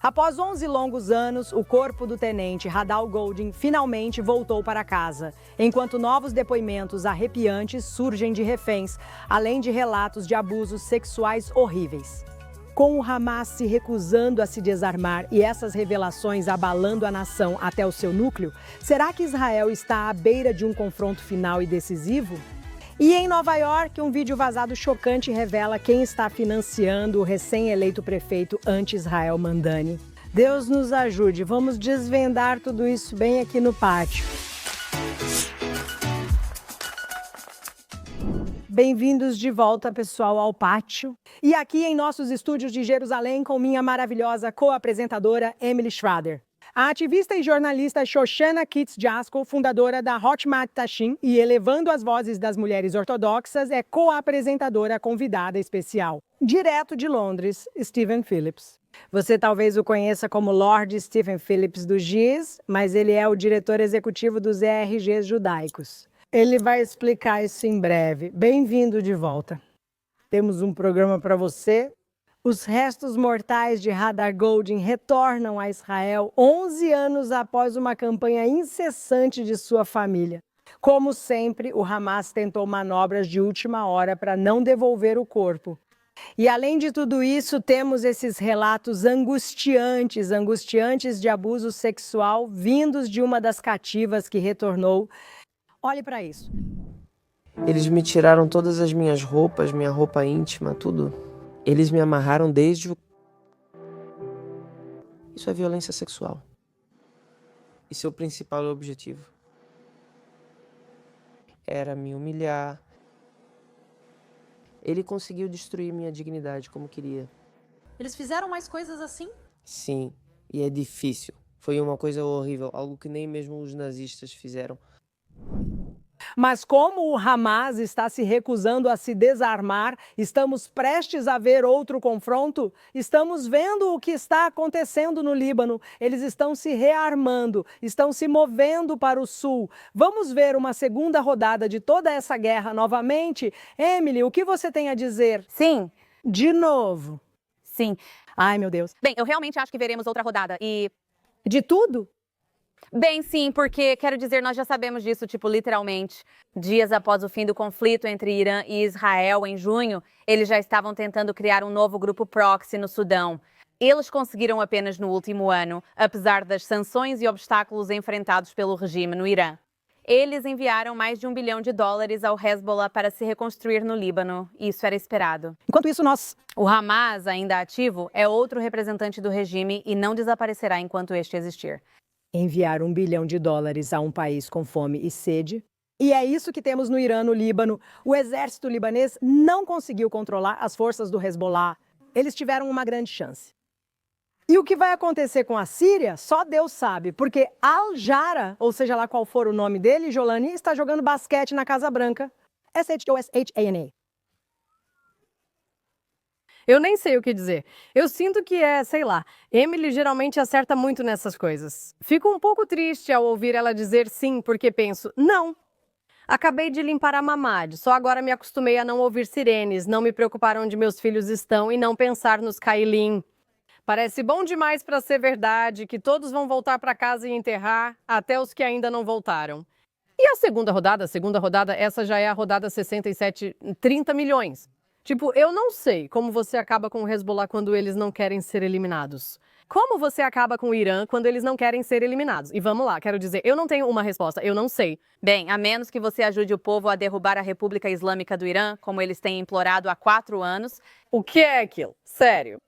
Após 11 longos anos, o corpo do tenente Hadal Goldin finalmente voltou para casa, enquanto novos depoimentos arrepiantes surgem de reféns, além de relatos de abusos sexuais horríveis. Com o Hamas se recusando a se desarmar e essas revelações abalando a nação até o seu núcleo, será que Israel está à beira de um confronto final e decisivo? E em Nova York, um vídeo vazado chocante revela quem está financiando o recém-eleito prefeito anti-Israel Mamdani. Deus nos ajude, vamos desvendar tudo isso bem aqui no pátio. Bem-vindos de volta, pessoal, ao pátio. E aqui em nossos estúdios de Jerusalém com minha maravilhosa co-apresentadora Emily Schrader. A ativista e jornalista Shoshana Kitz Jaskol, fundadora da Hotmat Tashin e elevando as vozes das mulheres ortodoxas, é co-apresentadora convidada especial. Direto de Londres, Stephen Phillips. Você talvez o conheça como Lord Stephen Phillips do GIS, mas ele é o diretor executivo dos ERGs judaicos. Ele vai explicar isso em breve. Bem-vindo de volta. Temos um programa para você. Os restos mortais de Hadar Goldin retornam a Israel 11 anos após uma campanha incessante de sua família. Como sempre, o Hamas tentou manobras de última hora para não devolver o corpo. E além de tudo isso, temos esses relatos angustiantes de abuso sexual vindos de uma das cativas que retornou. Olhe para isso. Eles me tiraram todas as minhas roupas, minha roupa íntima, tudo. Eles me amarraram desde o... Isso é violência sexual. Isso é o principal objetivo. Era me humilhar. Ele conseguiu destruir minha dignidade como queria. Eles fizeram mais coisas assim? Sim, e é difícil. Foi uma coisa horrível, algo que nem mesmo os nazistas fizeram. Mas como o Hamas está se recusando a se desarmar, estamos prestes a ver outro confronto? Estamos vendo o que está acontecendo no Líbano. Eles estão se rearmando, estão se movendo para o sul. Vamos ver uma segunda rodada de toda essa guerra novamente? Emily, o que você tem a dizer? Sim. De novo. Sim. Ai, meu Deus. Bem, eu realmente acho que veremos outra rodada e... De tudo? Bem, sim, porque, quero dizer, nós já sabemos disso, tipo, literalmente. Dias após o fim do conflito entre Irã e Israel, em junho, eles já estavam tentando criar um novo grupo proxy no Sudão. Eles conseguiram apenas no último ano, apesar das sanções e obstáculos enfrentados pelo regime no Irã. Eles enviaram mais de $1 bilhão ao Hezbollah para se reconstruir no Líbano. Isso era esperado. Enquanto isso, O Hamas, ainda ativo, é outro representante do regime e não desaparecerá enquanto este existir. Enviar $1 bilhão a um país com fome e sede. E é isso que temos no Irã, no Líbano. O exército libanês não conseguiu controlar as forças do Hezbollah. Eles tiveram uma grande chance. E o que vai acontecer com a Síria, só Deus sabe, porque Al-Jara, ou seja lá qual for o nome dele, Jolani, está jogando basquete na Casa Branca. S-H-O-S-H-A-N-A. Eu nem sei o que dizer. Eu sinto que sei lá, Emily geralmente acerta muito nessas coisas. Fico um pouco triste ao ouvir ela dizer sim, porque penso, não. Acabei de limpar a Mamad, só agora me acostumei a não ouvir sirenes, não me preocupar onde meus filhos estão e não pensar nos Kailin. Parece bom demais para ser verdade, que todos vão voltar para casa e enterrar, até os que ainda não voltaram. E a segunda rodada, essa já é a rodada 67, 30 milhões. Tipo, eu não sei como você acaba com o Hezbollah quando eles não querem ser eliminados. Como você acaba com o Irã quando eles não querem ser eliminados? E vamos lá, quero dizer, eu não tenho uma resposta, eu não sei. Bem, a menos que você ajude o povo a derrubar a República Islâmica do Irã, como eles têm implorado há 4 anos. O que é aquilo? Sério.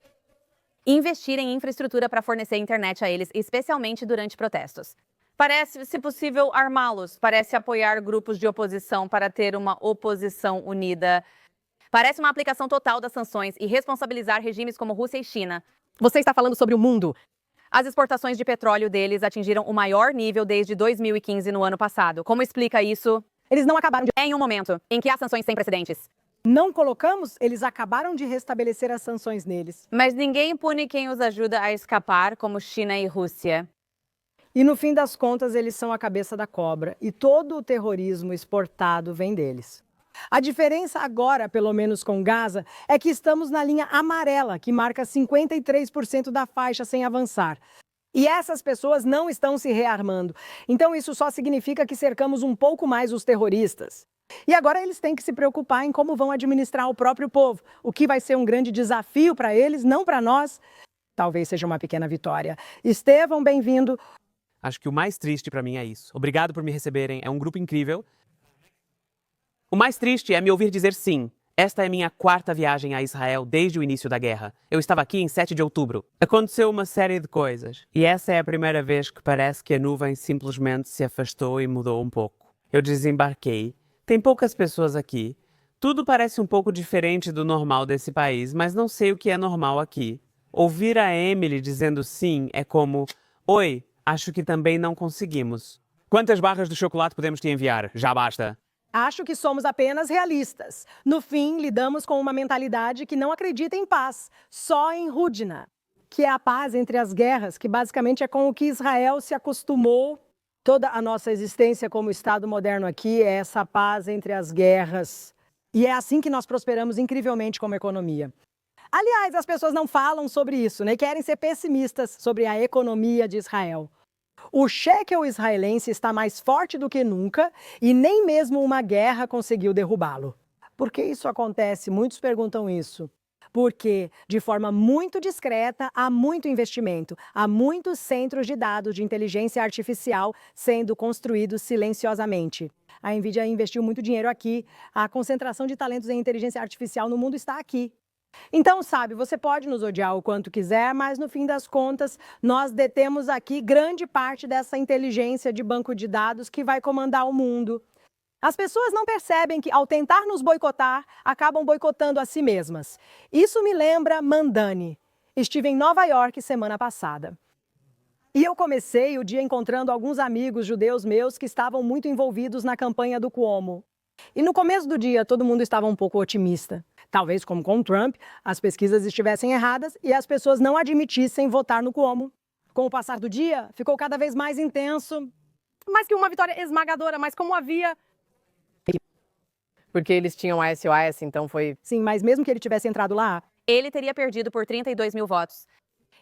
Investir em infraestrutura para fornecer internet a eles, especialmente durante protestos. Parece, se possível, armá-los. Parece apoiar grupos de oposição para ter uma oposição unida. Parece uma aplicação total das sanções e responsabilizar regimes como Rússia e China. Você está falando sobre o mundo. As exportações de petróleo deles atingiram o maior nível desde 2015 no ano passado. Como explica isso? Eles não acabaram de... Em um momento em que há sanções sem precedentes. Não colocamos, eles acabaram de restabelecer as sanções neles. Mas ninguém pune quem os ajuda a escapar, como China e Rússia. E no fim das contas, eles são a cabeça da cobra. E todo o terrorismo exportado vem deles. A diferença agora, pelo menos com Gaza, é que estamos na linha amarela, que marca 53% da faixa sem avançar. E essas pessoas não estão se rearmando. Então isso só significa que cercamos um pouco mais os terroristas. E agora eles têm que se preocupar em como vão administrar o próprio povo, o que vai ser um grande desafio para eles, não para nós. Talvez seja uma pequena vitória. Estevão, bem-vindo. Acho que o mais triste pra mim é isso. Obrigado por me receberem, é um grupo incrível. O mais triste é me ouvir dizer sim. Esta é minha 4ª viagem a Israel desde o início da guerra. Eu estava aqui em 7 de outubro. Aconteceu uma série de coisas. E essa é a primeira vez que parece que a nuvem simplesmente se afastou e mudou um pouco. Eu desembarquei. Tem poucas pessoas aqui. Tudo parece um pouco diferente do normal desse país, mas não sei o que é normal aqui. Ouvir a Emily dizendo sim é como: oi, acho que também não conseguimos. Quantas barras de chocolate podemos te enviar? Já basta. Acho que somos apenas realistas. No fim, lidamos com uma mentalidade que não acredita em paz, só em Hudna, que é a paz entre as guerras, que basicamente é com o que Israel se acostumou. Toda a nossa existência como Estado moderno aqui é essa paz entre as guerras. E é assim que nós prosperamos incrivelmente como economia. Aliás, as pessoas não falam sobre isso, né? Querem ser pessimistas sobre a economia de Israel. O shekel israelense está mais forte do que nunca e nem mesmo uma guerra conseguiu derrubá-lo. Por que isso acontece? Muitos perguntam isso. Porque, de forma muito discreta, há muito investimento, há muitos centros de dados de inteligência artificial sendo construídos silenciosamente. A NVIDIA investiu muito dinheiro aqui, a concentração de talentos em inteligência artificial no mundo está aqui. Então, sabe, você pode nos odiar o quanto quiser, mas no fim das contas, nós detemos aqui grande parte dessa inteligência de banco de dados que vai comandar o mundo. As pessoas não percebem que, ao tentar nos boicotar, acabam boicotando a si mesmas. Isso me lembra Mamdani. Estive em Nova York semana passada. E eu comecei o dia encontrando alguns amigos judeus meus que estavam muito envolvidos na campanha do Cuomo. E no começo do dia, todo mundo estava um pouco otimista. Talvez, como com Trump, as pesquisas estivessem erradas e as pessoas não admitissem votar no Cuomo. Com o passar do dia, ficou cada vez mais intenso. Mais que uma vitória esmagadora, mas como havia... Porque eles tinham a SOS, então foi... Sim, mas mesmo que ele tivesse entrado lá, Ele teria perdido por 32 mil votos.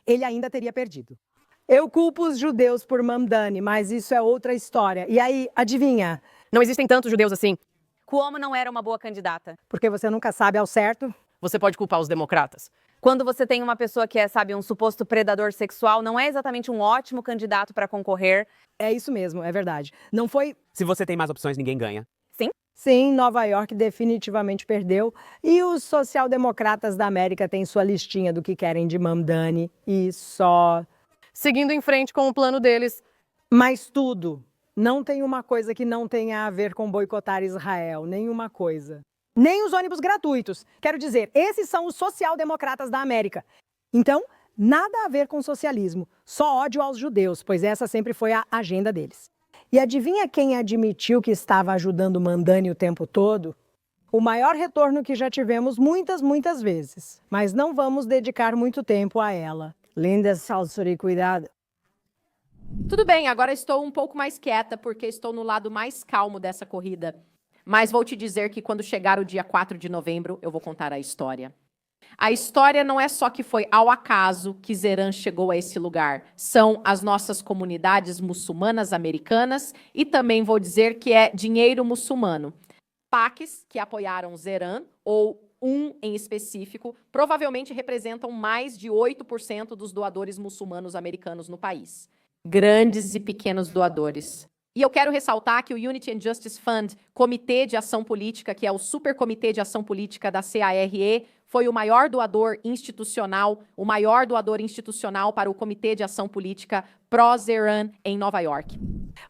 ele ainda teria perdido. Eu culpo os judeus por Mamdani, mas isso é outra história. E aí, adivinha? Não existem tantos judeus assim. Cuomo não era uma boa candidata. Porque você nunca sabe ao certo. Você pode culpar os democratas. Quando você tem uma pessoa que é, sabe, um suposto predador sexual, não é exatamente um ótimo candidato para concorrer. É isso mesmo, é verdade. Não foi... Se você tem mais opções, ninguém ganha. Sim, Nova York definitivamente perdeu. E os social-democratas da América têm sua listinha do que querem de Mamdani e só... Seguindo em frente com o plano deles. Mas tudo. Não tem uma coisa que não tenha a ver com boicotar Israel. Nenhuma coisa. Nem os ônibus gratuitos. Quero dizer, esses são os social-democratas da América. Então, nada a ver com socialismo. Só ódio aos judeus, pois essa sempre foi a agenda deles. E adivinha quem admitiu que estava ajudando Mamdani o tempo todo? O maior retorno que já tivemos muitas vezes. Mas não vamos dedicar muito tempo a ela. Linda Salsuri, cuidado. Tudo bem, agora estou um pouco mais quieta, porque estou no lado mais calmo dessa corrida. Mas vou te dizer que quando chegar o dia 4 de novembro, eu vou contar a história. A história não é só que foi ao acaso que Zeran chegou a esse lugar. São as nossas comunidades muçulmanas americanas e também vou dizer que é dinheiro muçulmano. PACs que apoiaram Zeran, ou um em específico, provavelmente representam mais de 8% dos doadores muçulmanos americanos no país. Grandes e pequenos doadores. E eu quero ressaltar que o Unity and Justice Fund, Comitê de Ação Política, que é o Supercomitê de Ação Política da CARE, foi o maior doador institucional para o Comitê de Ação Política pró-Zeran em Nova York.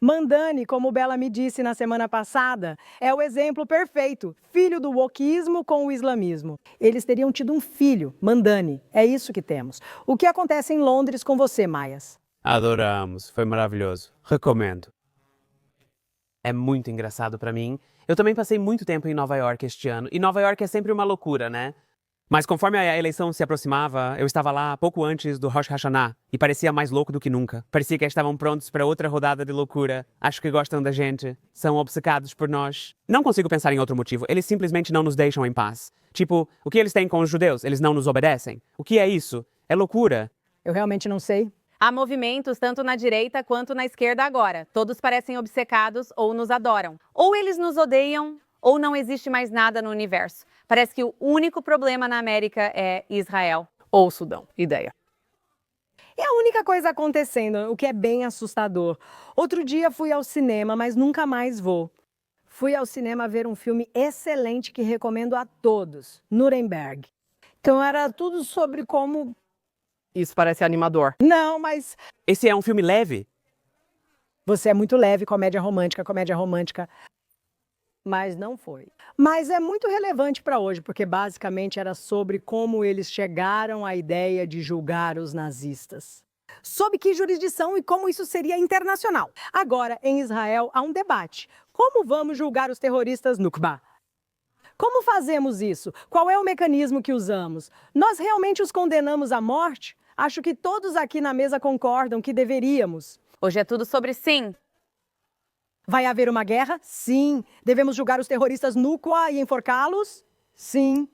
Mamdani, como Bela me disse na semana passada, é o exemplo perfeito. Filho do wokismo com o islamismo. Eles teriam tido um filho, Mamdani. É isso que temos. O que acontece em Londres com você, Maias? Adoramos, foi maravilhoso. Recomendo. É muito engraçado pra mim. Eu também passei muito tempo em Nova York este ano. E Nova York é sempre uma loucura, né? Mas conforme a eleição se aproximava, eu estava lá pouco antes do Rosh Hashanah e parecia mais louco do que nunca. Parecia que estavam prontos para outra rodada de loucura. Acho que gostam da gente, são obcecados por nós. Não consigo pensar em outro motivo. Eles simplesmente não nos deixam em paz. Tipo, o que eles têm com os judeus? Eles não nos obedecem? O que é isso? É loucura. Eu realmente não sei. Há movimentos tanto na direita quanto na esquerda agora. Todos parecem obcecados ou nos adoram. Ou eles nos odeiam, ou não existe mais nada no universo. Parece que o único problema na América é Israel. Ou Sudão. Ideia. É a única coisa acontecendo, o que é bem assustador. Outro dia fui ao cinema, mas nunca mais vou. Fui ao cinema ver um filme excelente que recomendo a todos, Nuremberg. Então era tudo sobre como... Isso parece animador. Não, mas Esse é um filme leve? você é muito leve, comédia romântica, comédia romântica. Mas não foi. Mas é muito relevante para hoje, porque basicamente era sobre como eles chegaram à ideia de julgar os nazistas. Sob que jurisdição e como isso seria internacional. Agora, em Israel, há um debate. Como vamos julgar os terroristas Nukba? Como fazemos isso? Qual é o mecanismo que usamos? Nós realmente os condenamos à morte? Acho que todos aqui na mesa concordam que deveríamos. Hoje é tudo sobre sim. Vai haver uma guerra? Sim. Devemos julgar os terroristas Nukba e enforcá-los? Sim.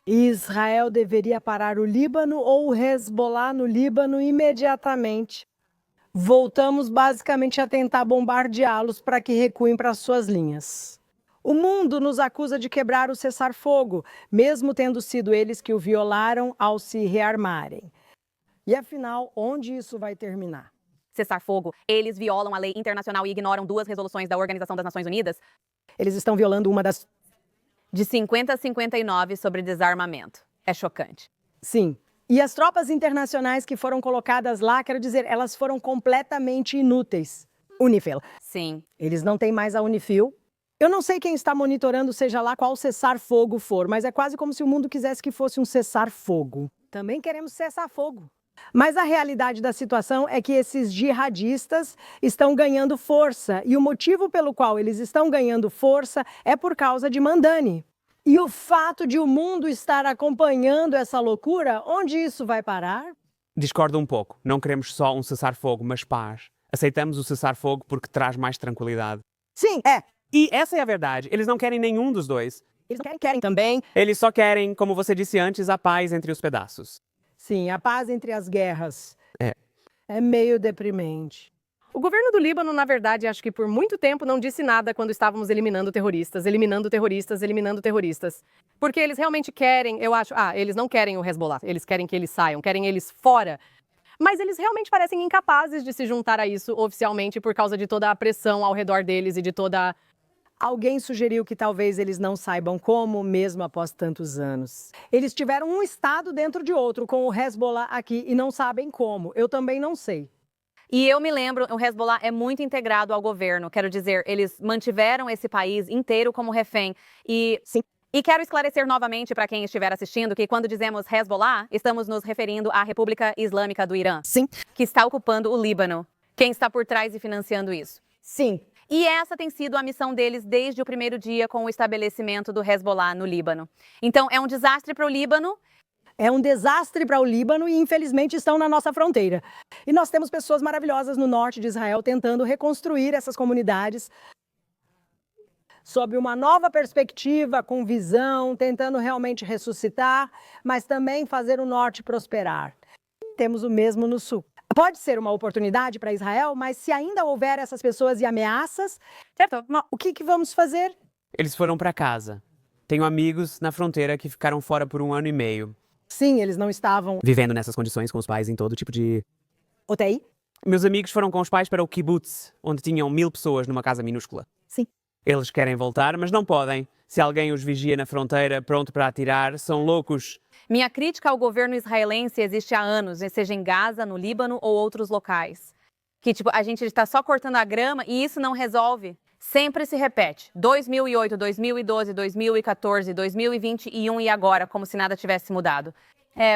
Israel deveria parar o Líbano ou o Hezbollah no Líbano imediatamente. Voltamos basicamente a tentar bombardeá-los para que recuem para suas linhas. O mundo nos acusa de quebrar o cessar-fogo, mesmo tendo sido eles que o violaram ao se rearmarem. E afinal, onde isso vai terminar? Cessar fogo. Eles violam a lei internacional e ignoram 2 resoluções da Organização das Nações Unidas Eles estão violando uma das... de 50 a 59 sobre desarmamento. É chocante. Sim. E as tropas internacionais que foram colocadas lá, quero dizer, elas foram completamente inúteis. Unifil. Sim. Eles não têm mais a Unifil. Eu não sei quem está monitorando, seja lá qual cessar-fogo for, mas é quase como se o mundo quisesse que fosse um cessar-fogo. Também queremos cessar-fogo. Mas a realidade da situação é que esses jihadistas estão ganhando força, e o motivo pelo qual eles estão ganhando força é por causa de Mandani. E o fato de o mundo estar acompanhando essa loucura, onde isso vai parar? Discordo um pouco. Não queremos só um cessar-fogo, mas paz. Aceitamos o cessar-fogo porque traz mais tranquilidade. Sim, é. E essa é a verdade. Eles não querem nenhum dos dois. Eles não querem também. Eles só querem, como você disse antes, a paz entre os pedaços. Sim, a paz entre as guerras. É. É meio deprimente. O governo do Líbano, na verdade, acho que por muito tempo não disse nada quando estávamos eliminando terroristas, eliminando terroristas, eliminando terroristas. Porque eles realmente querem, eu acho, eles não querem o Hezbollah, eles querem que eles saiam, querem eles fora. Mas eles realmente parecem incapazes de se juntar a isso oficialmente por causa de toda a pressão ao redor deles e de toda... Alguém sugeriu que talvez eles não saibam como, mesmo após tantos anos. Eles tiveram um estado dentro de outro, com o Hezbollah aqui, e não sabem como. Eu também não sei. E eu me lembro, o Hezbollah é muito integrado ao governo. Quero dizer, eles mantiveram esse país inteiro como refém. E, sim. E quero esclarecer novamente para quem estiver assistindo que quando dizemos Hezbollah, estamos nos referindo à República Islâmica do Irã. Sim. Que está ocupando o Líbano. Quem está por trás e financiando isso? Sim. E essa tem sido a missão deles desde o primeiro dia com o estabelecimento do Hezbollah no Líbano. Então, é um desastre para o Líbano. É um desastre para o Líbano e, infelizmente, estão na nossa fronteira. E nós temos pessoas maravilhosas no norte de Israel tentando reconstruir essas comunidades sob uma nova perspectiva, com visão, tentando realmente ressuscitar, mas também fazer o norte prosperar. Temos o mesmo no sul. Pode ser uma oportunidade para Israel, mas se ainda houver essas pessoas e ameaças, certo? O que vamos fazer? Eles foram para casa. Tenho amigos na fronteira que ficaram fora por 1 ano e meio. Sim, eles não estavam Vivendo nessas condições com os pais em todo tipo de... UTI? Meus amigos foram com os pais para o kibbutz, onde tinham 1000 pessoas numa casa minúscula. Sim. Eles querem voltar, mas não podem. Se alguém os vigia na fronteira, pronto para atirar, são loucos. Minha crítica ao governo israelense existe há anos, seja em Gaza, no Líbano ou outros locais. Que, a gente está só cortando a grama e isso não resolve. Sempre se repete. 2008, 2012, 2014, 2021 e agora, como se nada tivesse mudado.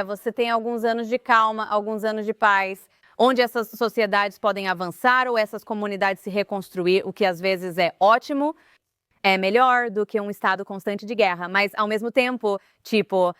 Você tem alguns anos de calma, alguns anos de paz, onde essas sociedades podem avançar ou essas comunidades se reconstruir, o que às vezes é ótimo. É melhor do que um estado constante de guerra, mas ao mesmo tempo, tipo,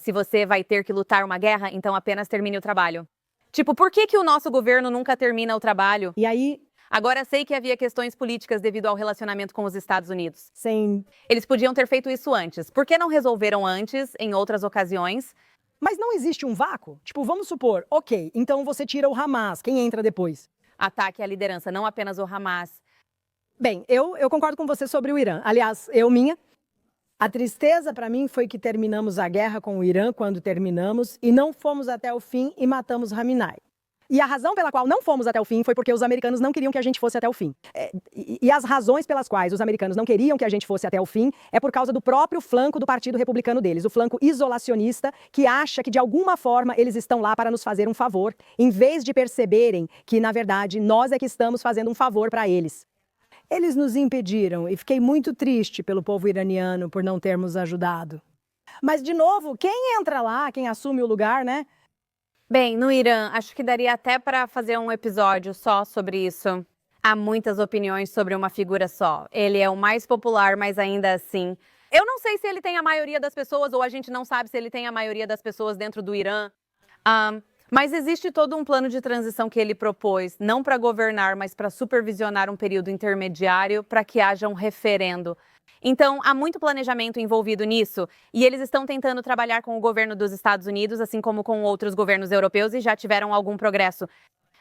se você vai ter que lutar uma guerra, então apenas termine o trabalho. Tipo, por que o nosso governo nunca termina o trabalho? E aí, Agora sei que havia questões políticas devido ao relacionamento com os Estados Unidos. sem... Eles podiam ter feito isso antes. Por que não resolveram antes, em outras ocasiões? Mas não existe um vácuo? Tipo, vamos supor, ok, então você tira o Hamas, quem entra depois? Ataque à liderança, não apenas o Hamas. Bem, eu concordo com você sobre o Irã. Aliás, a tristeza para mim foi que terminamos a guerra com o Irã quando terminamos e não fomos até o fim e matamos Khamenei. E a razão pela qual não fomos até o fim foi porque os americanos não queriam que a gente fosse até o fim. E as razões pelas quais os americanos não queriam que a gente fosse até o fim é por causa do próprio flanco do Partido Republicano deles, o flanco isolacionista, que acha que de alguma forma eles estão lá para nos fazer um favor, em vez de perceberem que, na verdade, nós é que estamos fazendo um favor para eles. Eles nos impediram e fiquei muito triste pelo povo iraniano por não termos ajudado. Mas, de novo, quem entra lá, quem assume o lugar, né? Bem, no Irã, acho que daria até para fazer um episódio só sobre isso. Há muitas opiniões sobre uma figura só. Ele é o mais popular, mas ainda assim. Eu não sei se ele tem a maioria das pessoas, ou a gente não sabe se ele tem a maioria das pessoas dentro do Irã. Mas existe todo um plano de transição que ele propôs, não para governar, mas para supervisionar um período intermediário para que haja um referendo. Então, há muito planejamento envolvido nisso, e eles estão tentando trabalhar com o governo dos Estados Unidos, assim como com outros governos europeus, e já tiveram algum progresso.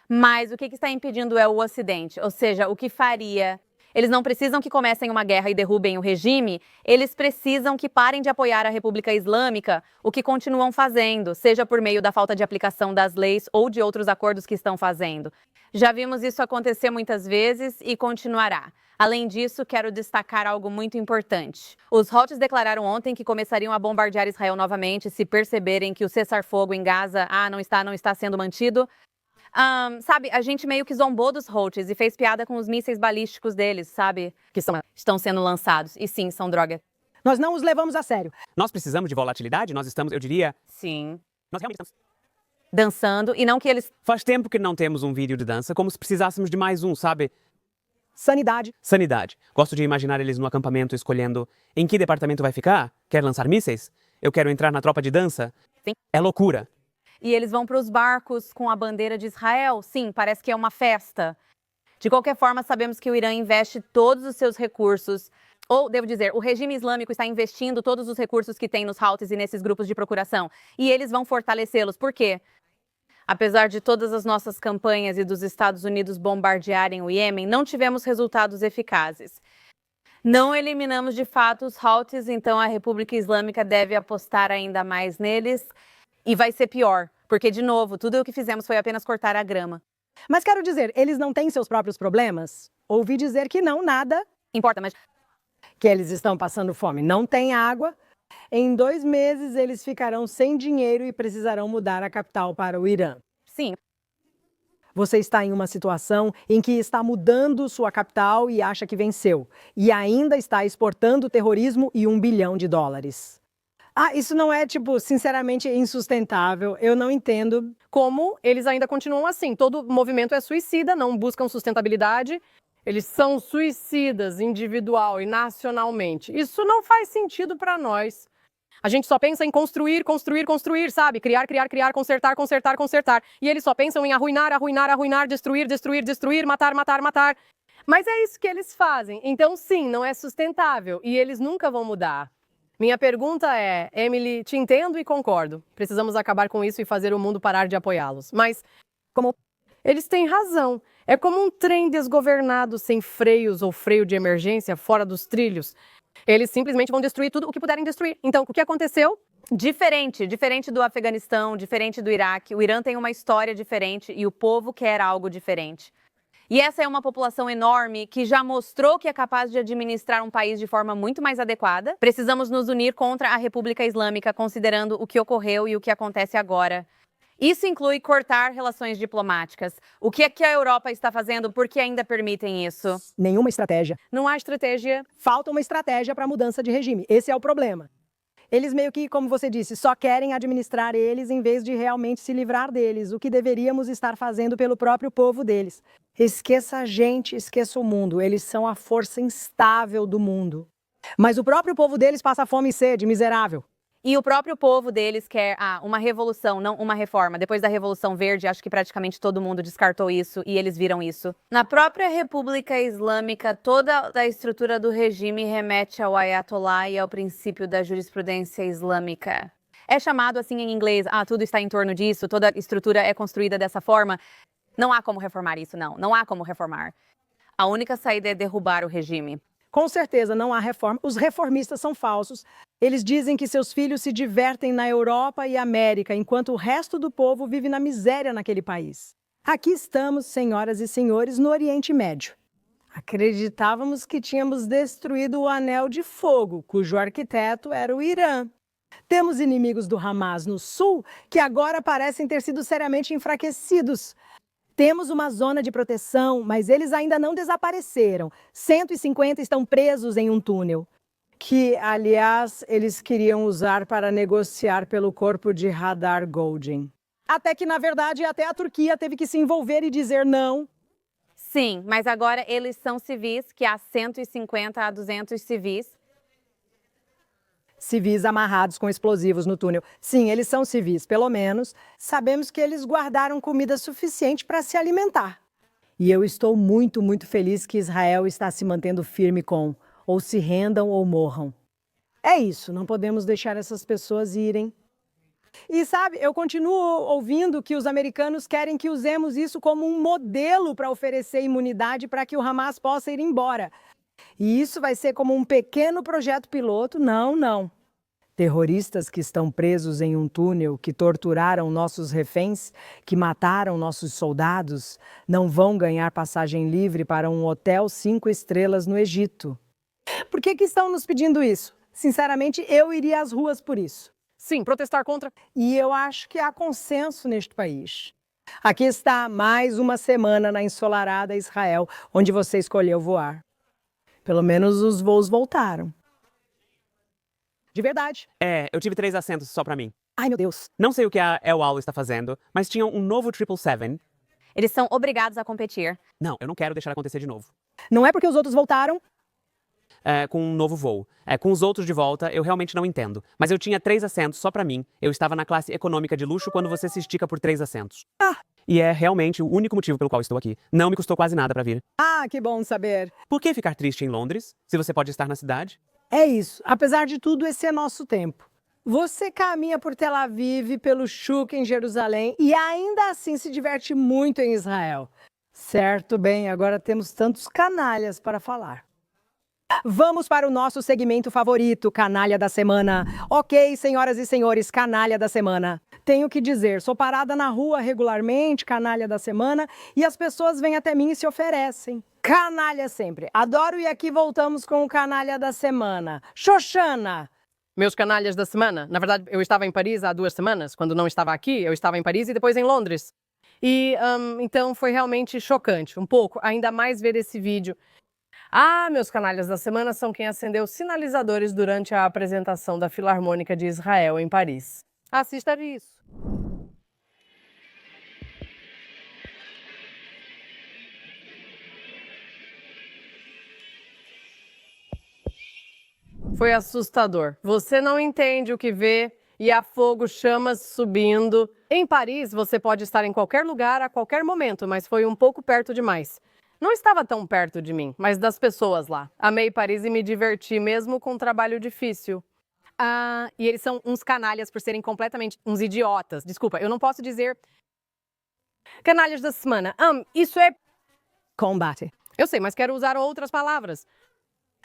Mas o que está impedindo é o Ocidente, ou seja, o que faria... Eles não precisam que comecem uma guerra e derrubem o regime, eles precisam que parem de apoiar a República Islâmica, o que continuam fazendo, seja por meio da falta de aplicação das leis ou de outros acordos que estão fazendo. Já vimos isso acontecer muitas vezes e continuará. Além disso, quero destacar algo muito importante. Os Houthis declararam ontem que começariam a bombardear Israel novamente se perceberem que o cessar-fogo em Gaza não está sendo mantido. Sabe, a gente meio que zombou dos Houthis e fez piada com os mísseis balísticos deles, sabe? Que estão sendo lançados. E sim, são droga. Nós não os levamos a sério. Nós precisamos de volatilidade, nós estamos, eu diria, Sim. nós realmente estamos. Dançando, e não que eles... Faz tempo que não temos um vídeo de dança, como se precisássemos de mais um, sabe? Sanidade. Sanidade. Gosto de imaginar eles no acampamento escolhendo em que departamento vai ficar. Quer lançar mísseis? Eu quero entrar na tropa de dança? Sim. É loucura. E eles vão para os barcos com a bandeira de Israel? Sim, parece que é uma festa. De qualquer forma, sabemos que o Irã investe todos os seus recursos, ou, devo dizer, o regime islâmico está investindo todos os recursos que tem nos Houthis e nesses grupos de procuração. E eles vão fortalecê-los. Por quê? Apesar de todas as nossas campanhas e dos Estados Unidos bombardearem o Iêmen, não tivemos resultados eficazes. Não eliminamos de fato os Houthis, então a República Islâmica deve apostar ainda mais neles. E vai ser pior, porque, de novo, tudo o que fizemos foi apenas cortar a grama. Mas quero dizer, eles não têm seus próprios problemas? Ouvi dizer que não, nada. Importa, mas... Que eles estão passando fome, não tem água. Em 2 meses, eles ficarão sem dinheiro e precisarão mudar a capital para o Irã. Sim. Você está em uma situação em que está mudando sua capital e acha que venceu. E ainda está exportando terrorismo e $1 bilhão. Isso não é, sinceramente insustentável. Eu não entendo. Como eles ainda continuam assim. Todo movimento é suicida, não buscam sustentabilidade. Eles são suicidas individual e nacionalmente. Isso não faz sentido para nós. A gente só pensa em construir, construir, construir, sabe? Criar, criar, criar, consertar, consertar, consertar. E eles só pensam em arruinar, arruinar, arruinar, destruir, destruir, destruir, matar, matar, matar. Mas é isso que eles fazem. Então, sim, não é sustentável. E eles nunca vão mudar. Minha pergunta é, Emily, te entendo e concordo. Precisamos acabar com isso e fazer o mundo parar de apoiá-los. Mas, como eles têm razão. É como um trem desgovernado, sem freios ou freio de emergência, fora dos trilhos. Eles simplesmente vão destruir tudo o que puderem destruir. Então, o que aconteceu? Diferente do Afeganistão, diferente do Iraque. O Irã tem uma história diferente e o povo quer algo diferente. E essa é uma população enorme que já mostrou que é capaz de administrar um país de forma muito mais adequada. Precisamos nos unir contra a República Islâmica, considerando o que ocorreu e o que acontece agora. Isso inclui cortar relações diplomáticas. O que é que a Europa está fazendo? Por que ainda permitem isso? Nenhuma estratégia. Não há estratégia. Falta uma estratégia para a mudança de regime. Esse é o problema. Eles meio que, como você disse, só querem administrar eles em vez de realmente se livrar deles, o que deveríamos estar fazendo pelo próprio povo deles. Esqueça a gente, esqueça o mundo. Eles são a força instável do mundo. Mas o próprio povo deles passa fome e sede, miserável. E o próprio povo deles quer uma revolução, não uma reforma. Depois da Revolução Verde, acho que praticamente todo mundo descartou isso e eles viram isso. Na própria República Islâmica, toda a estrutura do regime remete ao Ayatollah e ao princípio da jurisprudência islâmica. É chamado assim em inglês, tudo está em torno disso, toda a estrutura é construída dessa forma. Não há como reformar isso, não. Não há como reformar. A única saída é derrubar o regime. Com certeza não há reforma. Os reformistas são falsos. Eles dizem que seus filhos se divertem na Europa e América, enquanto o resto do povo vive na miséria naquele país. Aqui estamos, senhoras e senhores, no Oriente Médio. Acreditávamos que tínhamos destruído o Anel de Fogo, cujo arquiteto era o Irã. Temos inimigos do Hamas no sul que agora parecem ter sido seriamente enfraquecidos. Temos uma zona de proteção, mas eles ainda não desapareceram. 150 estão presos em um túnel, que, aliás, eles queriam usar para negociar pelo corpo de Radar Goldin. Até que, na verdade, até a Turquia teve que se envolver e dizer não. Sim, mas agora eles são civis, que há 150 a 200 civis. Civis amarrados com explosivos no túnel. Sim, eles são civis, pelo menos. Sabemos que eles guardaram comida suficiente para se alimentar. E eu estou muito, muito feliz que Israel está se mantendo firme com ou se rendam ou morram. É isso, não podemos deixar essas pessoas irem. E sabe, eu continuo ouvindo que os americanos querem que usemos isso como um modelo para oferecer imunidade para que o Hamas possa ir embora. E isso vai ser como um pequeno projeto piloto? Não. Terroristas que estão presos em um túnel, que torturaram nossos reféns, que mataram nossos soldados, não vão ganhar passagem livre para um hotel 5 estrelas no Egito. Por que estão nos pedindo isso? Sinceramente, eu iria às ruas por isso. Sim, protestar contra. E eu acho que há consenso neste país. Aqui está mais uma semana na ensolarada Israel, onde você escolheu voar. Pelo menos os voos voltaram. De verdade. Eu tive 3 assentos só pra mim. Ai, meu Deus. Não sei o que a El Al está fazendo, mas tinham um novo 777. Eles são obrigados a competir. Não, eu não quero deixar acontecer de novo. Não é porque os outros voltaram? Com um novo voo. Com os outros de volta, eu realmente não entendo. Mas eu tinha 3 assentos só pra mim. Eu estava na classe econômica de luxo quando você se estica por 3 assentos. E é realmente o único motivo pelo qual estou aqui. Não me custou quase nada pra vir. Que bom saber. Por que ficar triste em Londres, se você pode estar na cidade? É isso. Apesar de tudo, esse é nosso tempo. Você caminha por Tel Aviv, pelo Shuk em Jerusalém e ainda assim se diverte muito em Israel. Certo, bem, agora temos tantos canalhas para falar. Vamos para o nosso segmento favorito, Canalha da Semana. Ok, senhoras e senhores, Canalha da Semana. Tenho que dizer, sou parada na rua regularmente, Canalha da Semana, e as pessoas vêm até mim e se oferecem. Canalha sempre. Adoro e aqui voltamos com o Canalha da Semana. Xoxana! Meus canalhas da semana. Na verdade, eu estava em Paris há 2 semanas. Quando não estava aqui, eu estava em Paris e depois em Londres. E, então, foi realmente chocante, um pouco, ainda mais ver esse vídeo. Meus canalhas da semana são quem acendeu sinalizadores durante a apresentação da Filarmônica de Israel em Paris. Assista isso. Foi assustador. Você não entende o que vê e há fogo, chamas subindo. Em Paris, você pode estar em qualquer lugar a qualquer momento, mas foi um pouco perto demais. Não estava tão perto de mim, mas das pessoas lá. Amei Paris e me diverti, mesmo com um trabalho difícil. E eles são uns canalhas por serem completamente uns idiotas. Desculpa, eu não posso dizer... Canalhas da semana. Isso é... Combate. Eu sei, mas quero usar outras palavras.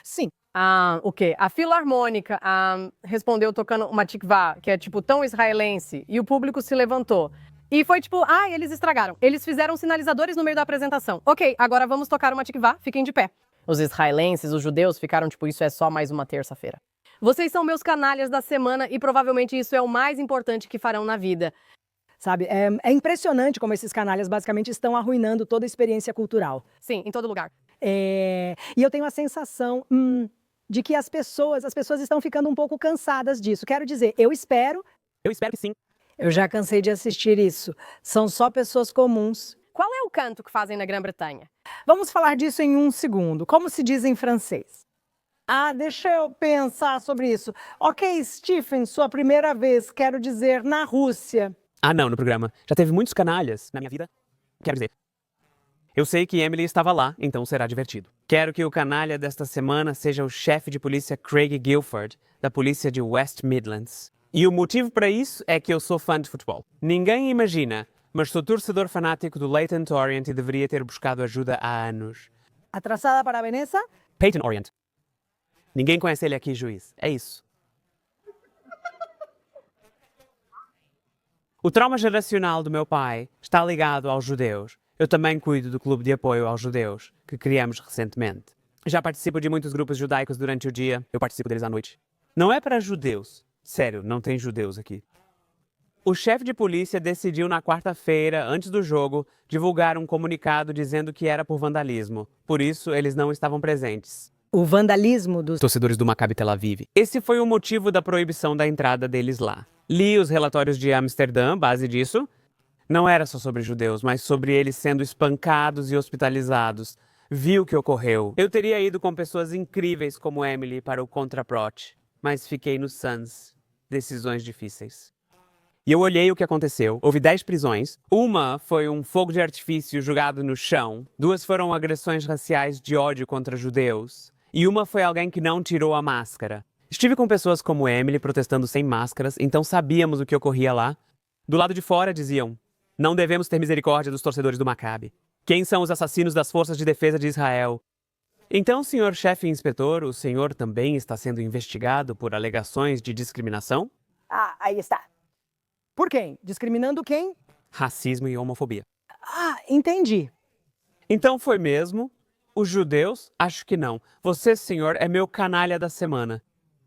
Sim. O quê? A Filarmônica respondeu tocando uma tikvá, que é tipo tão israelense, e o público se levantou. E foi tipo, eles estragaram. Eles fizeram sinalizadores no meio da apresentação. Ok, agora vamos tocar uma tikvá, fiquem de pé. Os israelenses, os judeus ficaram tipo, isso é só mais uma terça-feira. Vocês são meus canalhas da semana e provavelmente isso é o mais importante que farão na vida. Sabe, é impressionante como esses canalhas basicamente estão arruinando toda a experiência cultural. Sim, em todo lugar. E eu tenho a sensação... de que as pessoas estão ficando um pouco cansadas disso. Quero dizer, eu espero que sim. Eu já cansei de assistir isso. São só pessoas comuns. Qual é o canto que fazem na Grã-Bretanha? Vamos falar disso em um segundo. Como se diz em francês? Deixa eu pensar sobre isso. Ok, Stephen, sua primeira vez, quero dizer, na Rússia. Não, no programa. Já teve muitos canalhas na minha vida. Quero dizer. Eu sei que Emily estava lá, então será divertido. Quero que o canalha desta semana seja o chefe de polícia Craig Guilford, da polícia de West Midlands. E o motivo para isso é que eu sou fã de futebol. Ninguém imagina, mas sou torcedor fanático do Leyton Orient e deveria ter buscado ajuda há anos. Atrasada para Veneza? Peyton Orient. Ninguém conhece ele aqui, juiz. É isso. O trauma geracional do meu pai está ligado aos judeus. Eu também cuido do clube de apoio aos judeus, que criamos recentemente. Já participo de muitos grupos judaicos durante o dia. Eu participo deles à noite. Não é para judeus. Sério, não tem judeus aqui. O chefe de polícia decidiu na quarta-feira, antes do jogo, divulgar um comunicado dizendo que era por vandalismo. Por isso, eles não estavam presentes. O vandalismo dos Torcedores do Maccabi Tel Aviv. Esse foi o motivo da proibição da entrada deles lá. Li os relatórios de Amsterdã, base disso. Não era só sobre judeus, mas sobre eles sendo espancados e hospitalizados. Vi o que ocorreu. Eu teria ido com pessoas incríveis como Emily para o Contraprot, mas fiquei no Suns. Decisões difíceis. E eu olhei o que aconteceu. Houve 10 prisões. Uma foi um fogo de artifício jogado no chão. 2 foram agressões raciais de ódio contra judeus. E uma foi alguém que não tirou a máscara. Estive com pessoas como Emily protestando sem máscaras, então sabíamos o que ocorria lá. Do lado de fora diziam: não devemos ter misericórdia dos torcedores do Maccabi. Quem são os assassinos das forças de defesa de Israel? Então, senhor chefe inspetor, o senhor também está sendo investigado por alegações de discriminação? aí está. Por quem? Discriminando quem? Racismo e homofobia. Entendi. Então foi mesmo? Os judeus? Acho que não. Você, senhor, é meu canalha da semana.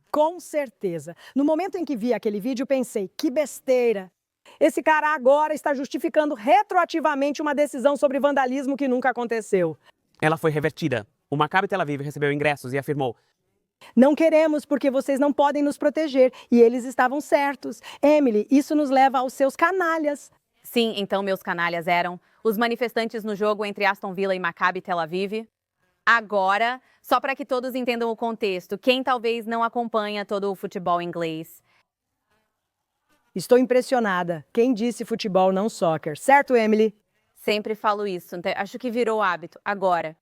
Com certeza. No momento em que vi aquele vídeo, pensei, que besteira. Esse cara agora está justificando retroativamente uma decisão sobre vandalismo que nunca aconteceu. Ela foi revertida. O Maccabi Tel Aviv recebeu ingressos e afirmou: Não queremos porque vocês não podem nos proteger. E eles estavam certos. Emily, isso nos leva aos seus canalhas. Sim, então meus canalhas eram os manifestantes no jogo entre Aston Villa e Maccabi Tel Aviv. Agora, só para que todos entendam o contexto, quem talvez não acompanha todo o futebol inglês. Estou impressionada. Quem disse futebol, não soccer. Certo, Emily? Sempre falo isso, acho que virou hábito agora.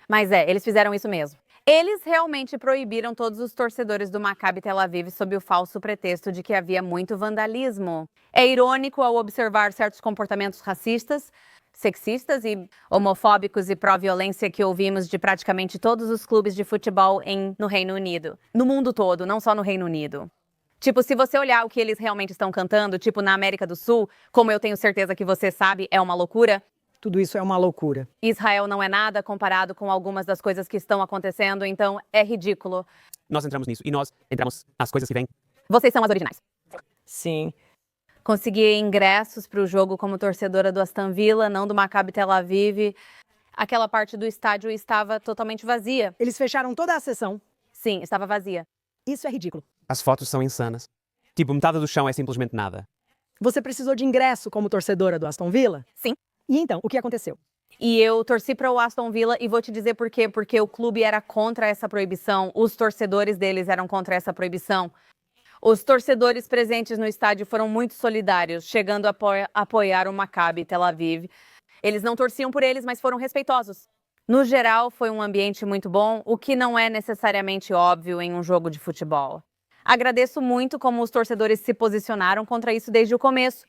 Mas eles fizeram isso mesmo. Eles realmente proibiram todos os torcedores do Maccabi Tel Aviv sob o falso pretexto de que havia muito vandalismo. É irônico ao observar certos comportamentos racistas, sexistas e homofóbicos e pró-violência que ouvimos de praticamente todos os clubes de futebol no Reino Unido. No mundo todo, não só no Reino Unido. Tipo, se você olhar o que eles realmente estão cantando, tipo na América do Sul, como eu tenho certeza que você sabe, é uma loucura. Tudo isso é uma loucura. Israel não é nada comparado com algumas das coisas que estão acontecendo, então é ridículo. nós entramos nisso e nós entramos nas coisas que vêm. Vocês são as originais. Sim. Consegui ingressos para o jogo como torcedora do Aston Villa, não do Maccabi Tel Aviv. Aquela parte do estádio estava totalmente vazia. Eles fecharam toda a sessão. Sim, estava vazia. Isso é ridículo. As fotos são insanas. Tipo, metade do chão é simplesmente nada. Você precisou de ingresso como torcedora do Aston Villa? Sim. E então, o que aconteceu? E eu torci para o Aston Villa e vou te dizer por quê. Porque o clube era contra essa proibição, os torcedores deles eram contra essa proibição. Os torcedores presentes no estádio foram muito solidários, chegando a apoiar o Maccabi Tel Aviv. Eles não torciam por eles, mas foram respeitosos. No geral, foi um ambiente muito bom, o que não é necessariamente óbvio em um jogo de futebol. Agradeço muito como os torcedores se posicionaram contra isso desde o começo.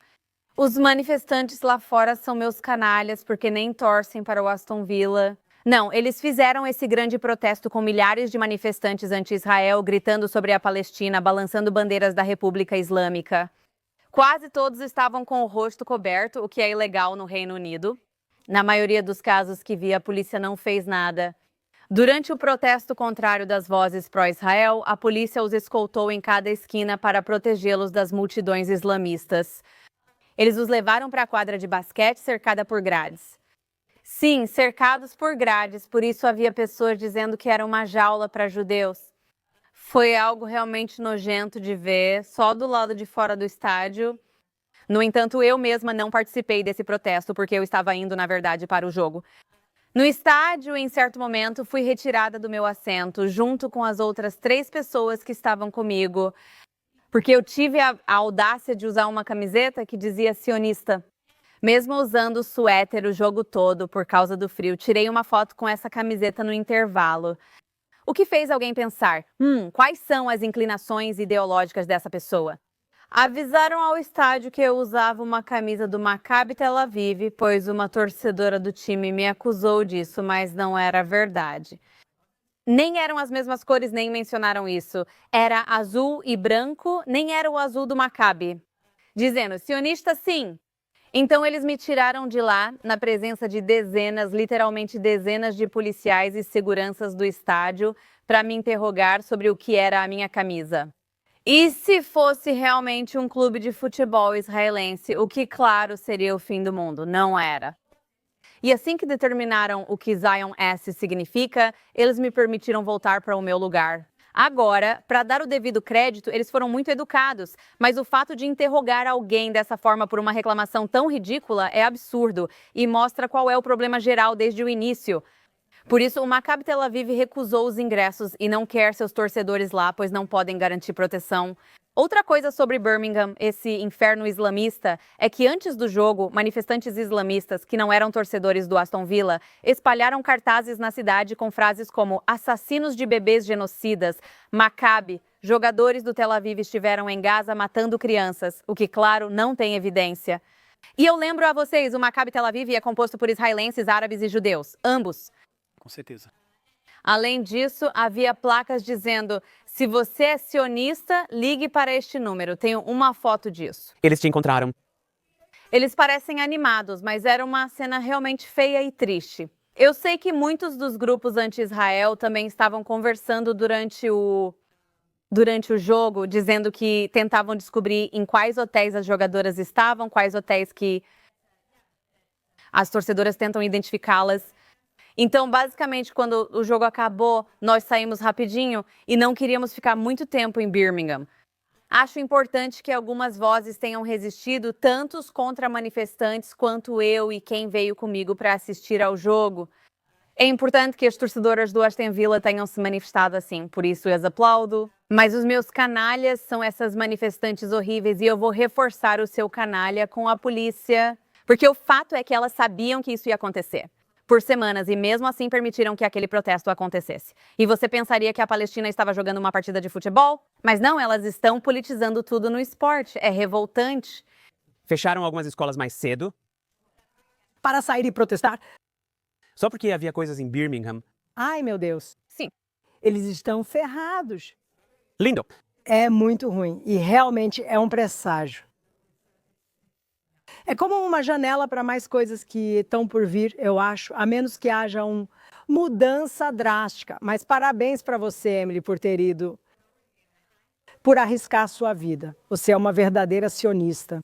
Os manifestantes lá fora são meus canalhas, porque nem torcem para o Aston Villa. Não, eles fizeram esse grande protesto com milhares de manifestantes anti-Israel, gritando sobre a Palestina, balançando bandeiras da República Islâmica. Quase todos estavam com o rosto coberto, o que é ilegal no Reino Unido. Na maioria dos casos que vi, a polícia não fez nada. Durante o protesto contrário das vozes pró-Israel, a polícia os escoltou em cada esquina para protegê-los das multidões islamistas. Eles os levaram para a quadra de basquete cercada por grades. Sim, cercados por grades, por isso havia pessoas dizendo que era uma jaula para judeus. Foi algo realmente nojento de ver, só do lado de fora do estádio. No entanto, eu mesma não participei desse protesto, porque eu estava indo, na verdade, para o jogo. No estádio, em certo momento, fui retirada do meu assento, junto com as outras 3 pessoas que estavam comigo, porque eu tive a audácia de usar uma camiseta que dizia sionista. Mesmo usando o suéter o jogo todo por causa do frio, tirei uma foto com essa camiseta no intervalo. O que fez alguém pensar, quais são as inclinações ideológicas dessa pessoa? Avisaram ao estádio que eu usava uma camisa do Maccabi Tel Aviv, pois uma torcedora do time me acusou disso, mas não era verdade. Nem eram as mesmas cores, nem mencionaram isso. Era azul e branco, nem era o azul do Maccabi. Dizendo, sionista sim. Então eles me tiraram de lá, na presença de dezenas, literalmente dezenas de policiais e seguranças do estádio, para me interrogar sobre o que era a minha camisa. E se fosse realmente um clube de futebol israelense, o que, claro, seria o fim do mundo? Não era. E assim que determinaram o que Zion S significa, eles me permitiram voltar para o meu lugar. Agora, para dar o devido crédito, eles foram muito educados, mas o fato de interrogar alguém dessa forma por uma reclamação tão ridícula é absurdo e mostra qual é o problema geral desde o início. Por isso, o Maccabi Tel Aviv recusou os ingressos e não quer seus torcedores lá, pois não podem garantir proteção. Outra coisa sobre Birmingham, esse inferno islamista, é que antes do jogo, manifestantes islamistas, que não eram torcedores do Aston Villa, espalharam cartazes na cidade com frases como assassinos de bebês genocidas, Maccabi, jogadores do Tel Aviv estiveram em Gaza matando crianças, o que, claro, não tem evidência. E eu lembro a vocês, o Maccabi Tel Aviv é composto por israelenses, árabes e judeus, ambos. Com certeza. Além disso, havia placas dizendo, se você é sionista, ligue para este número. Tenho uma foto disso. Eles te encontraram. Eles parecem animados, mas era uma cena realmente feia e triste. Eu sei que muitos dos grupos anti-Israel também estavam conversando durante o jogo, dizendo que tentavam descobrir em quais hotéis as jogadoras estavam, quais hotéis que as torcedoras tentam identificá-las. Então, basicamente, quando o jogo acabou, nós saímos rapidinho e não queríamos ficar muito tempo em Birmingham. Acho importante que algumas vozes tenham resistido, tantos contra manifestantes quanto eu e quem veio comigo para assistir ao jogo. É importante que as torcedoras do Aston Villa tenham se manifestado assim, por isso eu as aplaudo. Mas os meus canalhas são essas manifestantes horríveis e eu vou reforçar o seu canalha com a polícia, porque o fato é que elas sabiam que isso ia acontecer por semanas e mesmo assim permitiram que aquele protesto acontecesse. E você pensaria que a Palestina estava jogando uma partida de futebol? Mas não, elas estão politizando tudo no esporte. É revoltante. Fecharam algumas escolas mais cedo, Para sair e protestar? só porque havia coisas em Birmingham. Ai, meu Deus. Sim. Eles estão ferrados. Lindo. É muito ruim e realmente é um presságio. É como uma janela para mais coisas que estão por vir, eu acho, a menos que haja uma mudança drástica. Mas parabéns para você, Emily, por ter ido, por arriscar a sua vida. Você é uma verdadeira sionista.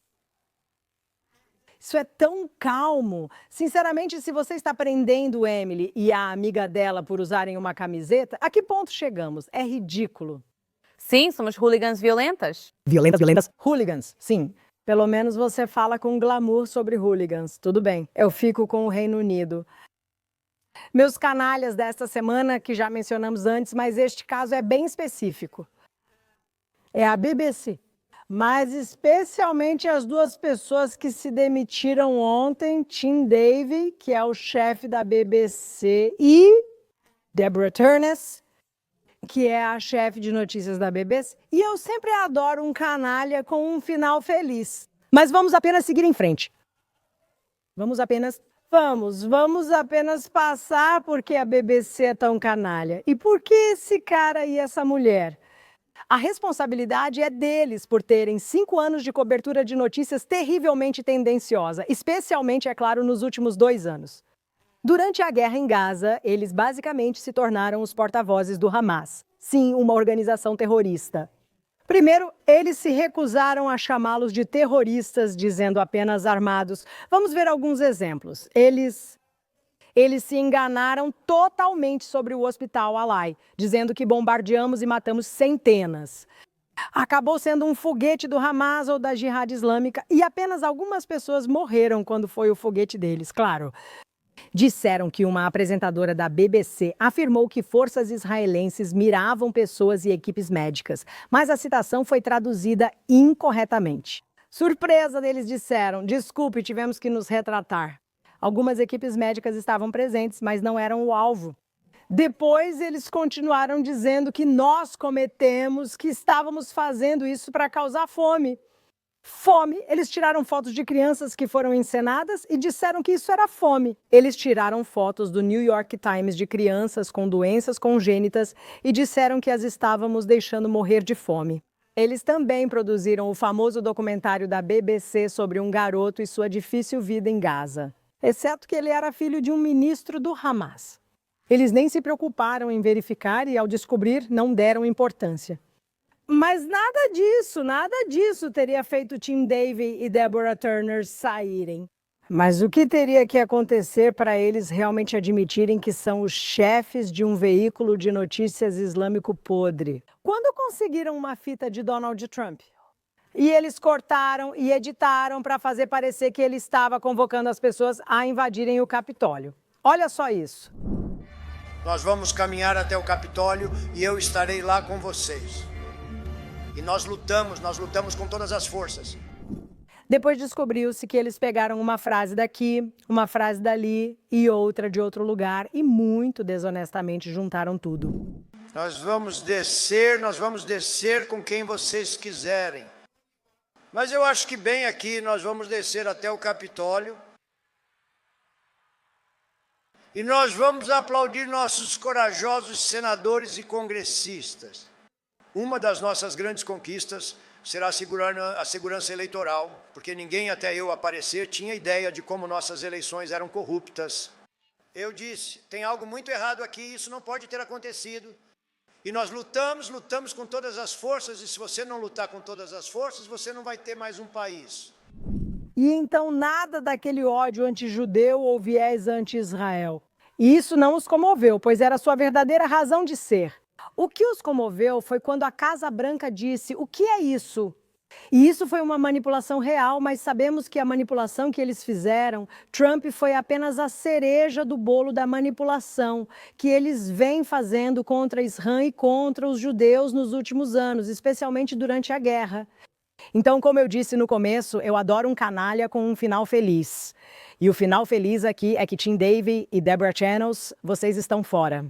Isso é tão calmo. Sinceramente, se você está prendendo Emily e a amiga dela por usarem uma camiseta, a que ponto chegamos? É ridículo. Sim, somos hooligans violentas. Violentas. Hooligans, sim. Pelo menos você fala com glamour sobre hooligans. Tudo bem, eu fico com o Reino Unido. Meus canalhas desta semana, que já mencionamos antes, mas este caso é bem específico. É a BBC. Mas especialmente as 2 pessoas que se demitiram ontem, Tim Davie, que é o chefe da BBC, e Deborah Turness, que é a chefe de notícias da BBC, e eu sempre adoro um canalha com um final feliz. Mas vamos apenas seguir em frente. Vamos apenas passar porque a BBC é tão canalha. E por que esse cara e essa mulher? A responsabilidade é deles por terem 5 anos de cobertura de notícias terrivelmente tendenciosa, especialmente, é claro, nos últimos 2 anos. Durante a guerra em Gaza, eles basicamente se tornaram os porta-vozes do Hamas. Sim, uma organização terrorista. Primeiro, eles se recusaram a chamá-los de terroristas, dizendo apenas armados. Vamos ver alguns exemplos. Eles Eles se enganaram totalmente sobre o hospital Alai, dizendo que bombardeamos e matamos centenas. Acabou sendo um foguete do Hamas ou da Jihad Islâmica e apenas algumas pessoas morreram quando foi o foguete deles, claro. Disseram que uma apresentadora da BBC afirmou que forças israelenses miravam pessoas e equipes médicas, mas a citação foi traduzida incorretamente. Surpresa, eles disseram: desculpe, tivemos que nos retratar. Algumas equipes médicas estavam presentes, mas não eram o alvo. Depois, eles continuaram dizendo que nós cometemos, que estávamos fazendo isso para causar fome. Fome. Eles tiraram fotos de crianças que foram encenadas e disseram que isso era fome. Eles tiraram fotos do New York Times de crianças com doenças congênitas e disseram que as estávamos deixando morrer de fome. Eles também produziram o famoso documentário da BBC sobre um garoto e sua difícil vida em Gaza, exceto que ele era filho de um ministro do Hamas. Eles nem se preocuparam em verificar e, ao descobrir, não deram importância. Mas nada disso teria feito Tim Davie e Deborah Turner saírem. Mas o que teria que acontecer para eles realmente admitirem que são os chefes de um veículo de notícias islâmico podre? Quando conseguiram uma fita de Donald Trump? E eles cortaram e editaram para fazer parecer que ele estava convocando as pessoas a invadirem o Capitólio. Olha só isso. Nós vamos caminhar até o Capitólio e eu estarei lá com vocês. E nós lutamos com todas as forças. Depois descobriu-se que eles pegaram uma frase daqui, uma frase dali e outra de outro lugar e muito desonestamente juntaram tudo. Nós vamos descer com quem vocês quiserem. Mas eu acho que bem aqui nós vamos descer até o Capitólio. E nós vamos aplaudir nossos corajosos senadores e congressistas. Uma das nossas grandes conquistas será a segurança eleitoral, porque ninguém até eu aparecer tinha ideia de como nossas eleições eram corruptas. Eu disse, tem algo muito errado aqui, isso não pode ter acontecido. E nós lutamos com todas as forças, e se você não lutar com todas as forças, você não vai ter mais um país. E então nada daquele ódio anti-judeu ou viés anti-Israel. E isso não os comoveu, pois era sua verdadeira razão de ser. O que os comoveu foi quando a Casa Branca disse: o que é isso? E isso foi uma manipulação real, mas sabemos que a manipulação que eles fizeram, Trump foi apenas a cereja do bolo da manipulação que eles vêm fazendo contra Israel e contra os judeus nos últimos anos, especialmente durante a guerra. Então, como eu disse no começo, eu adoro um canalha com um final feliz. E o final feliz aqui é que Tim Davie e Deborah Channels, vocês estão fora.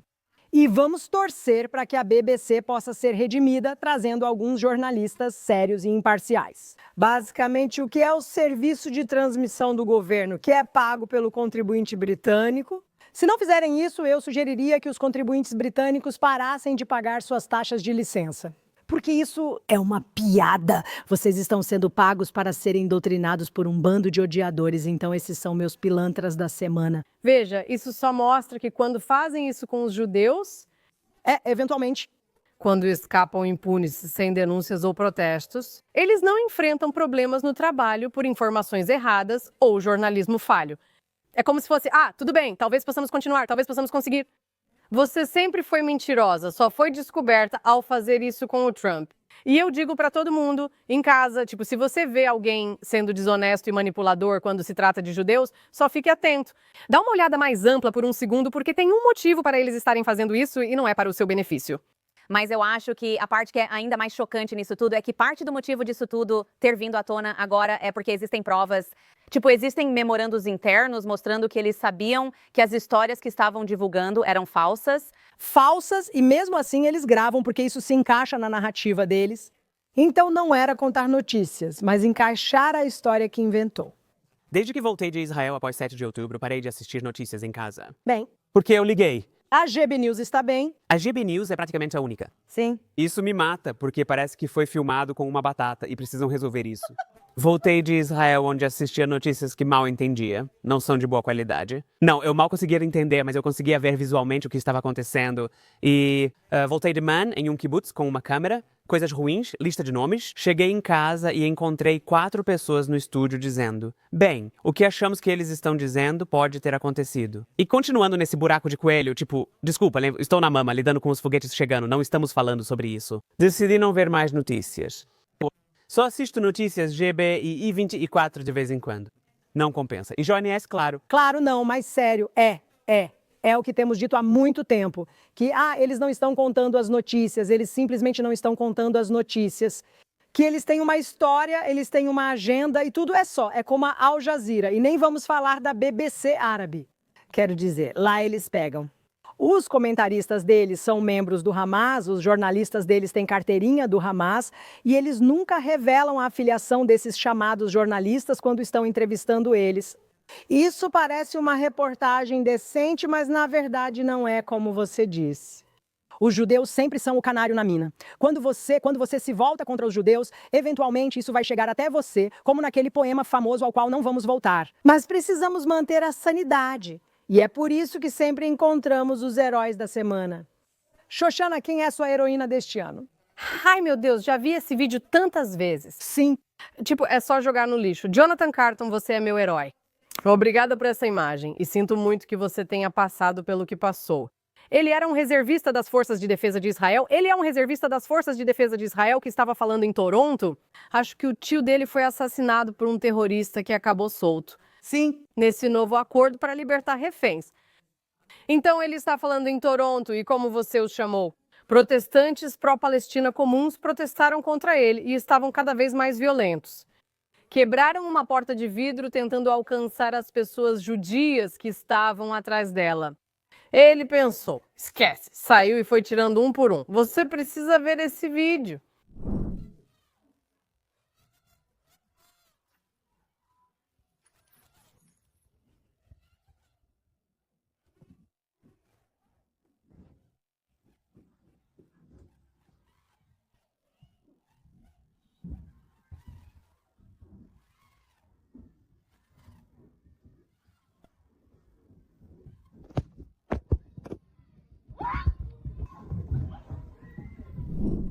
E vamos torcer para que a BBC possa ser redimida, trazendo alguns jornalistas sérios e imparciais. Basicamente, o que é o serviço de transmissão do governo, que é pago pelo contribuinte britânico? Se não fizerem isso, eu sugeriria que os contribuintes britânicos parassem de pagar suas taxas de licença. Porque isso é uma piada. Vocês estão sendo pagos para serem doutrinados por um bando de odiadores, então esses são meus pilantras da semana. Veja, isso só mostra que quando fazem isso com os judeus, Eventualmente. quando escapam impunes sem denúncias ou protestos, eles não enfrentam problemas no trabalho por informações erradas ou jornalismo falho. É como se fosse, tudo bem, talvez possamos continuar, talvez possamos conseguir. Você sempre foi mentirosa, só foi descoberta ao fazer isso com o Trump. E eu digo pra todo mundo, em casa, se você vê alguém sendo desonesto e manipulador quando se trata de judeus, só fique atento. Dá uma olhada mais ampla por um segundo, porque tem um motivo para eles estarem fazendo isso e não é para o seu benefício. Mas eu acho que a parte que é ainda mais chocante nisso tudo é que parte do motivo disso tudo ter vindo à tona agora é porque existem provas. Existem memorandos internos mostrando que eles sabiam que as histórias que estavam divulgando eram falsas. Falsas, e mesmo assim eles gravam, porque isso se encaixa na narrativa deles. Então não era contar notícias, mas encaixar a história que inventou. Desde que voltei de Israel após 7 de outubro, parei de assistir notícias em casa. Bem, Porque eu liguei. a GB News está bem. A GB News é praticamente a única. Sim. Isso me mata, porque parece que foi filmado com uma batata e precisam resolver isso. Voltei de Israel, onde assistia notícias que mal entendia. Não são de boa qualidade. Não, eu mal conseguia entender, mas eu conseguia ver visualmente o que estava acontecendo. E voltei de Man, em um kibbutz, com uma câmera. Coisas ruins, lista de nomes. Cheguei em casa e encontrei 4 pessoas no estúdio dizendo: bem, o que achamos que eles estão dizendo pode ter acontecido. E continuando nesse buraco de coelho, tipo, desculpa, estou na mama, lidando com os foguetes chegando, não estamos falando sobre isso. Decidi não ver mais notícias. Só assisto notícias GB e I24 de vez em quando. Não compensa. E JNS, claro. Claro não, mas sério, é o que temos dito há muito tempo, que eles não estão contando as notícias, eles simplesmente não estão contando as notícias, que eles têm uma história, eles têm uma agenda e tudo é como a Al Jazeera, e nem vamos falar da BBC árabe. Quero dizer, lá eles pegam. Os comentaristas deles são membros do Hamas, os jornalistas deles têm carteirinha do Hamas, e eles nunca revelam a afiliação desses chamados jornalistas quando estão entrevistando eles. Isso parece uma reportagem decente, mas na verdade não é como você disse. Os judeus sempre são o canário na mina. Quando você se volta contra os judeus, eventualmente isso vai chegar até você, como naquele poema famoso ao qual não vamos voltar. Mas precisamos manter a sanidade. E é por isso que sempre encontramos os heróis da semana. Xoxana, quem é a sua heroína deste ano? Ai, meu Deus, já vi esse vídeo tantas vezes. Sim. Tipo, é só jogar no lixo. Jonathan Carton, você é meu herói. Obrigada por essa imagem e sinto muito que você tenha passado pelo que passou. Ele era um reservista das Forças de Defesa de Israel. Ele é um reservista das Forças de Defesa de Israel que estava falando em Toronto. Acho que o tio dele foi assassinado por um terrorista que acabou solto. Sim. Nesse novo acordo para libertar reféns. Então ele está falando em Toronto e como você os chamou? Protestantes pró-Palestina comuns protestaram contra ele e estavam cada vez mais violentos. Quebraram uma porta de vidro tentando alcançar as pessoas judias que estavam atrás dela. Ele pensou, esquece, saiu e foi tirando um por um. Você precisa ver esse vídeo.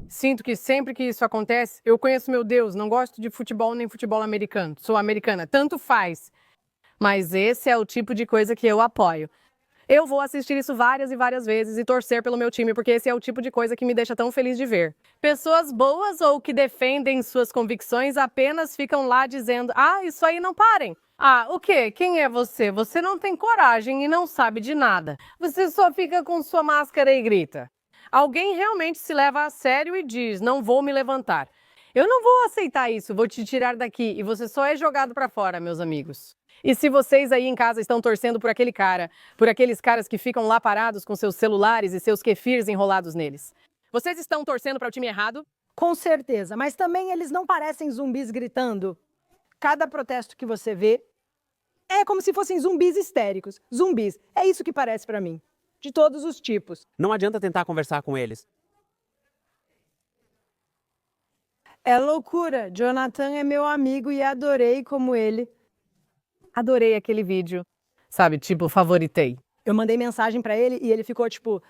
Sinto que sempre que isso acontece, eu conheço meu Deus, não gosto de futebol nem futebol americano. Sou americana, tanto faz. Mas esse é o tipo de coisa que eu apoio. Eu vou assistir isso várias e várias vezes e torcer pelo meu time, porque esse é o tipo de coisa que me deixa tão feliz de ver. Pessoas boas ou que defendem suas convicções apenas ficam lá dizendo: isso aí não parem. O quê? Quem é você? Você não tem coragem e não sabe de nada. Você só fica com sua máscara e grita. Alguém realmente se leva a sério e diz: não vou me levantar. Eu não vou aceitar isso, vou te tirar daqui e você só é jogado para fora, meus amigos. E se vocês aí em casa estão torcendo por aquele cara, por aqueles caras que ficam lá parados com seus celulares e seus kefirs enrolados neles, vocês estão torcendo para o time errado? Com certeza, mas também eles não parecem zumbis gritando. Cada protesto que você vê é como se fossem zumbis histéricos. Zumbis, é isso que parece para mim. De todos os tipos. Não adianta tentar conversar com eles. É loucura. Jonathan é meu amigo e adorei como ele. Adorei aquele vídeo. Sabe, tipo, favoritei. Eu mandei mensagem pra ele e ele ficou tipo,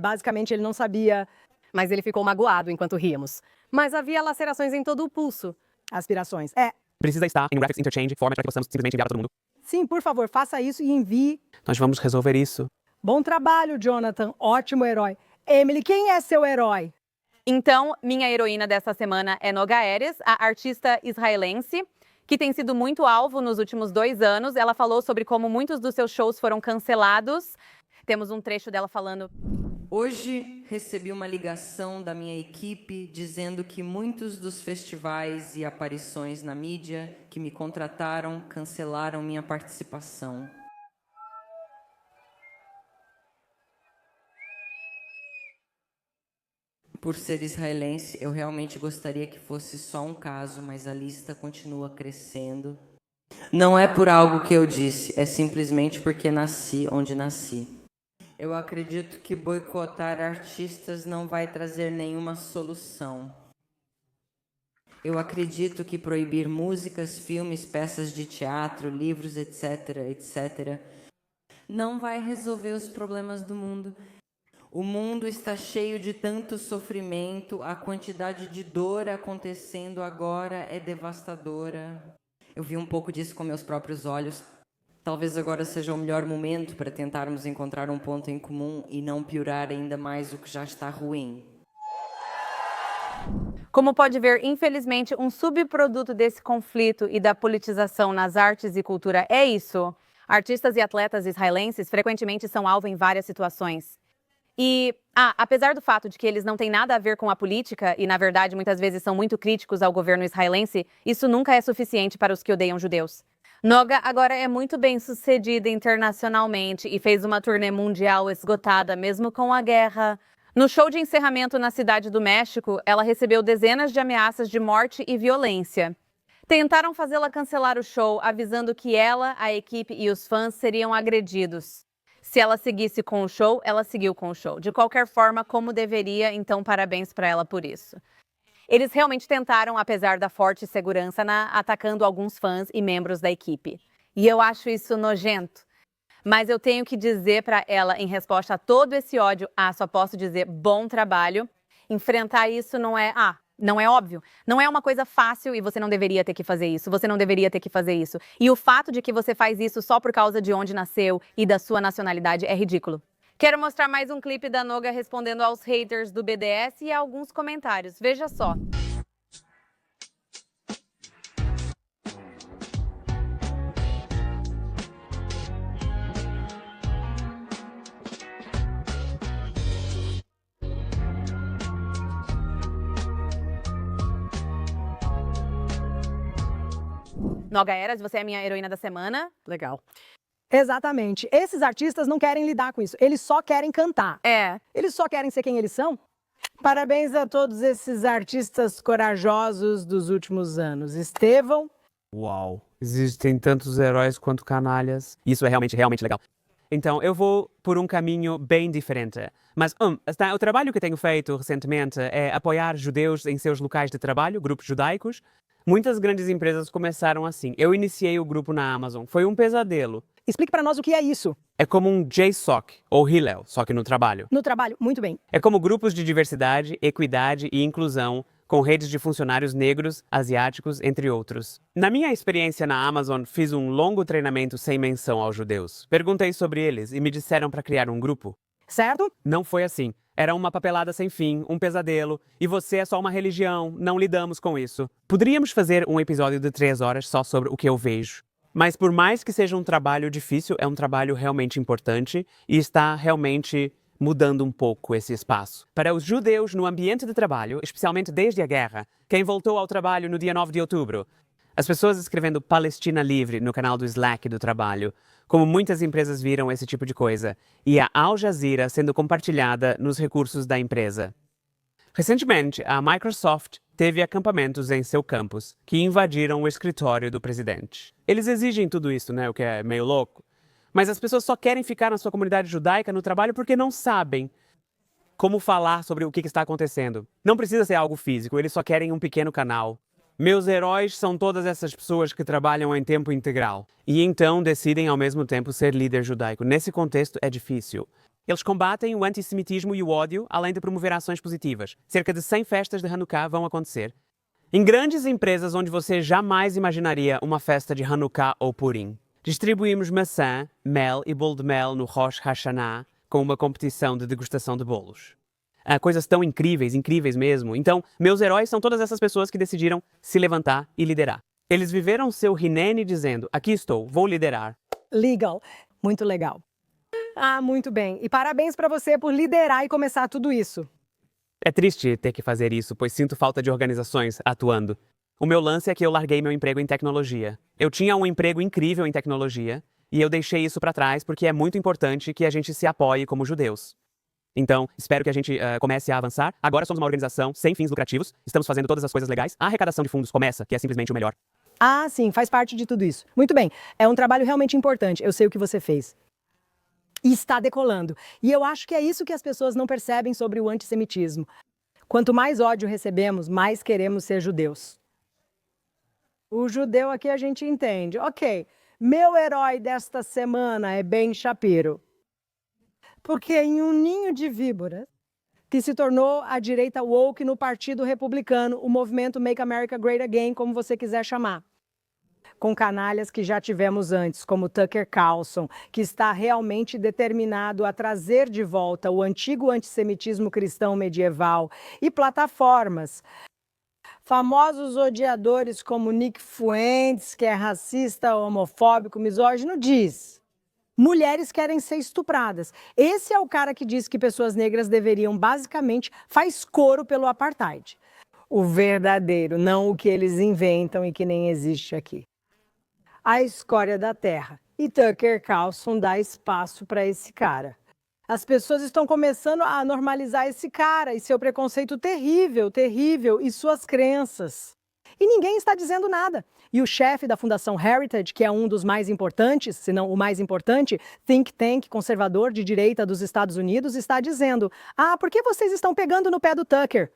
basicamente ele não sabia. Mas ele ficou magoado enquanto ríamos. Mas havia lacerações em todo o pulso. Aspirações. Precisa estar em Graphics Interchange Format para que possamos simplesmente enviar para todo mundo. Sim, por favor, faça isso e envie. Nós vamos resolver isso. Bom trabalho, Jonathan. Ótimo herói. Emily, quem é seu herói? Então, minha heroína dessa semana é Noga Erez, a artista israelense, que tem sido muito alvo nos últimos 2 anos. Ela falou sobre como muitos dos seus shows foram cancelados. Temos um trecho dela falando: hoje recebi uma ligação da minha equipe dizendo que muitos dos festivais e aparições na mídia que me contrataram cancelaram minha participação. Por ser israelense, eu realmente gostaria que fosse só um caso, mas a lista continua crescendo. Não é por algo que eu disse, é simplesmente porque nasci onde nasci. Eu acredito que boicotar artistas não vai trazer nenhuma solução. Eu acredito que proibir músicas, filmes, peças de teatro, livros, etc., etc., não vai resolver os problemas do mundo. O mundo está cheio de tanto sofrimento, a quantidade de dor acontecendo agora é devastadora. Eu vi um pouco disso com meus próprios olhos. Talvez agora seja o melhor momento para tentarmos encontrar um ponto em comum e não piorar ainda mais o que já está ruim. Como pode ver, infelizmente, um subproduto desse conflito e da politização nas artes e cultura é isso. Artistas e atletas israelenses frequentemente são alvo em várias situações. E, apesar do fato de que eles não têm nada a ver com a política e, na verdade, muitas vezes são muito críticos ao governo israelense, isso nunca é suficiente para os que odeiam judeus. Noga agora é muito bem sucedida internacionalmente e fez uma turnê mundial esgotada, mesmo com a guerra. No show de encerramento na Cidade do México, ela recebeu dezenas de ameaças de morte e violência. Tentaram fazê-la cancelar o show, avisando que ela, a equipe e os fãs seriam agredidos. Se ela seguisse com o show, ela seguiu com o show. De qualquer forma, como deveria, então parabéns para ela por isso. Eles realmente tentaram, apesar da forte segurança, atacando alguns fãs e membros da equipe. E eu acho isso nojento. Mas eu tenho que dizer para ela, em resposta a todo esse ódio, só posso dizer bom trabalho. Enfrentar isso não é óbvio. Não é uma coisa fácil e você não deveria ter que fazer isso. Você não deveria ter que fazer isso. E o fato de que você faz isso só por causa de onde nasceu e da sua nacionalidade é ridículo. Quero mostrar mais um clipe da Noga respondendo aos haters do BDS e a alguns comentários. Veja só. Noga Eras, você é a minha heroína da semana. Legal. Exatamente. Esses artistas não querem lidar com isso. Eles só querem cantar. É. Eles só querem ser quem eles são. Parabéns a todos esses artistas corajosos dos últimos anos. Estevão. Uau. Existem tantos heróis quanto canalhas. Isso é realmente legal. Então, eu vou por um caminho bem diferente. Mas, o trabalho que tenho feito recentemente é apoiar judeus em seus locais de trabalho, grupos judaicos. Muitas grandes empresas começaram assim. Eu iniciei o grupo na Amazon. Foi um pesadelo. Explique para nós o que é isso. É como um JSOC, ou Hillel, só que no trabalho. No trabalho, muito bem. É como grupos de diversidade, equidade e inclusão, com redes de funcionários negros, asiáticos, entre outros. Na minha experiência na Amazon, fiz um longo treinamento sem menção aos judeus. Perguntei sobre eles e me disseram para criar um grupo. Certo? Não foi assim. Era uma papelada sem fim, um pesadelo, e você é só uma religião, não lidamos com isso. Poderíamos fazer um episódio de 3 horas só sobre o que eu vejo. Mas por mais que seja um trabalho difícil, é um trabalho realmente importante e está realmente mudando um pouco esse espaço. Para os judeus no ambiente de trabalho, especialmente desde a guerra, quem voltou ao trabalho no dia 9 de outubro, as pessoas escrevendo Palestina Livre no canal do Slack do trabalho, como muitas empresas viram esse tipo de coisa, e a Al Jazeera sendo compartilhada nos recursos da empresa. Recentemente, a Microsoft teve acampamentos em seu campus, que invadiram o escritório do presidente. Eles exigem tudo isso, né, o que é meio louco. Mas as pessoas só querem ficar na sua comunidade judaica no trabalho porque não sabem como falar sobre o que está acontecendo. Não precisa ser algo físico, eles só querem um pequeno canal. Meus heróis são todas essas pessoas que trabalham em tempo integral e então decidem ao mesmo tempo ser líder judaico. Nesse contexto é difícil. Eles combatem o antissemitismo e o ódio, além de promover ações positivas. Cerca de 100 festas de Hanukkah vão acontecer. Em grandes empresas onde você jamais imaginaria uma festa de Hanukkah ou Purim. Distribuímos maçã, mel e bolo de mel no Rosh Hashanah com uma competição de degustação de bolos. Coisas tão incríveis mesmo. Então, meus heróis são todas essas pessoas que decidiram se levantar e liderar. Eles viveram seu Hinene dizendo, aqui estou, vou liderar. Legal. Muito legal. Muito bem. E parabéns para você por liderar e começar tudo isso. É triste ter que fazer isso, pois sinto falta de organizações atuando. O meu lance é que eu larguei meu emprego em tecnologia. Eu tinha um emprego incrível em tecnologia e eu deixei isso para trás porque é muito importante que a gente se apoie como judeus. Então, espero que a gente comece a avançar. Agora somos uma organização sem fins lucrativos, estamos fazendo todas as coisas legais. A arrecadação de fundos começa, que é simplesmente o melhor. Sim, faz parte de tudo isso. Muito bem, é um trabalho realmente importante, eu sei o que você fez. E está decolando. E eu acho que é isso que as pessoas não percebem sobre o antissemitismo. Quanto mais ódio recebemos, mais queremos ser judeus. O judeu aqui a gente entende. Ok, meu herói desta semana é Ben Shapiro. Porque em um ninho de víboras, que se tornou a direita woke no Partido Republicano, o movimento Make America Great Again, como você quiser chamar. Com canalhas que já tivemos antes, como Tucker Carlson, que está realmente determinado a trazer de volta o antigo antissemitismo cristão medieval, e plataformas. Famosos odiadores como Nick Fuentes, que é racista, homofóbico, misógino, diz: mulheres querem ser estupradas. Esse é o cara que diz que pessoas negras deveriam, basicamente, faz coro pelo apartheid. O verdadeiro, não o que eles inventam e que nem existe aqui. A escória da terra. E Tucker Carlson dá espaço para esse cara. As pessoas estão começando a normalizar esse cara e seu preconceito terrível, terrível, e suas crenças. E ninguém está dizendo nada. E o chefe da Fundação Heritage, que é um dos mais importantes, se não o mais importante, think tank conservador de direita dos Estados Unidos, está dizendo: por que vocês estão pegando no pé do Tucker?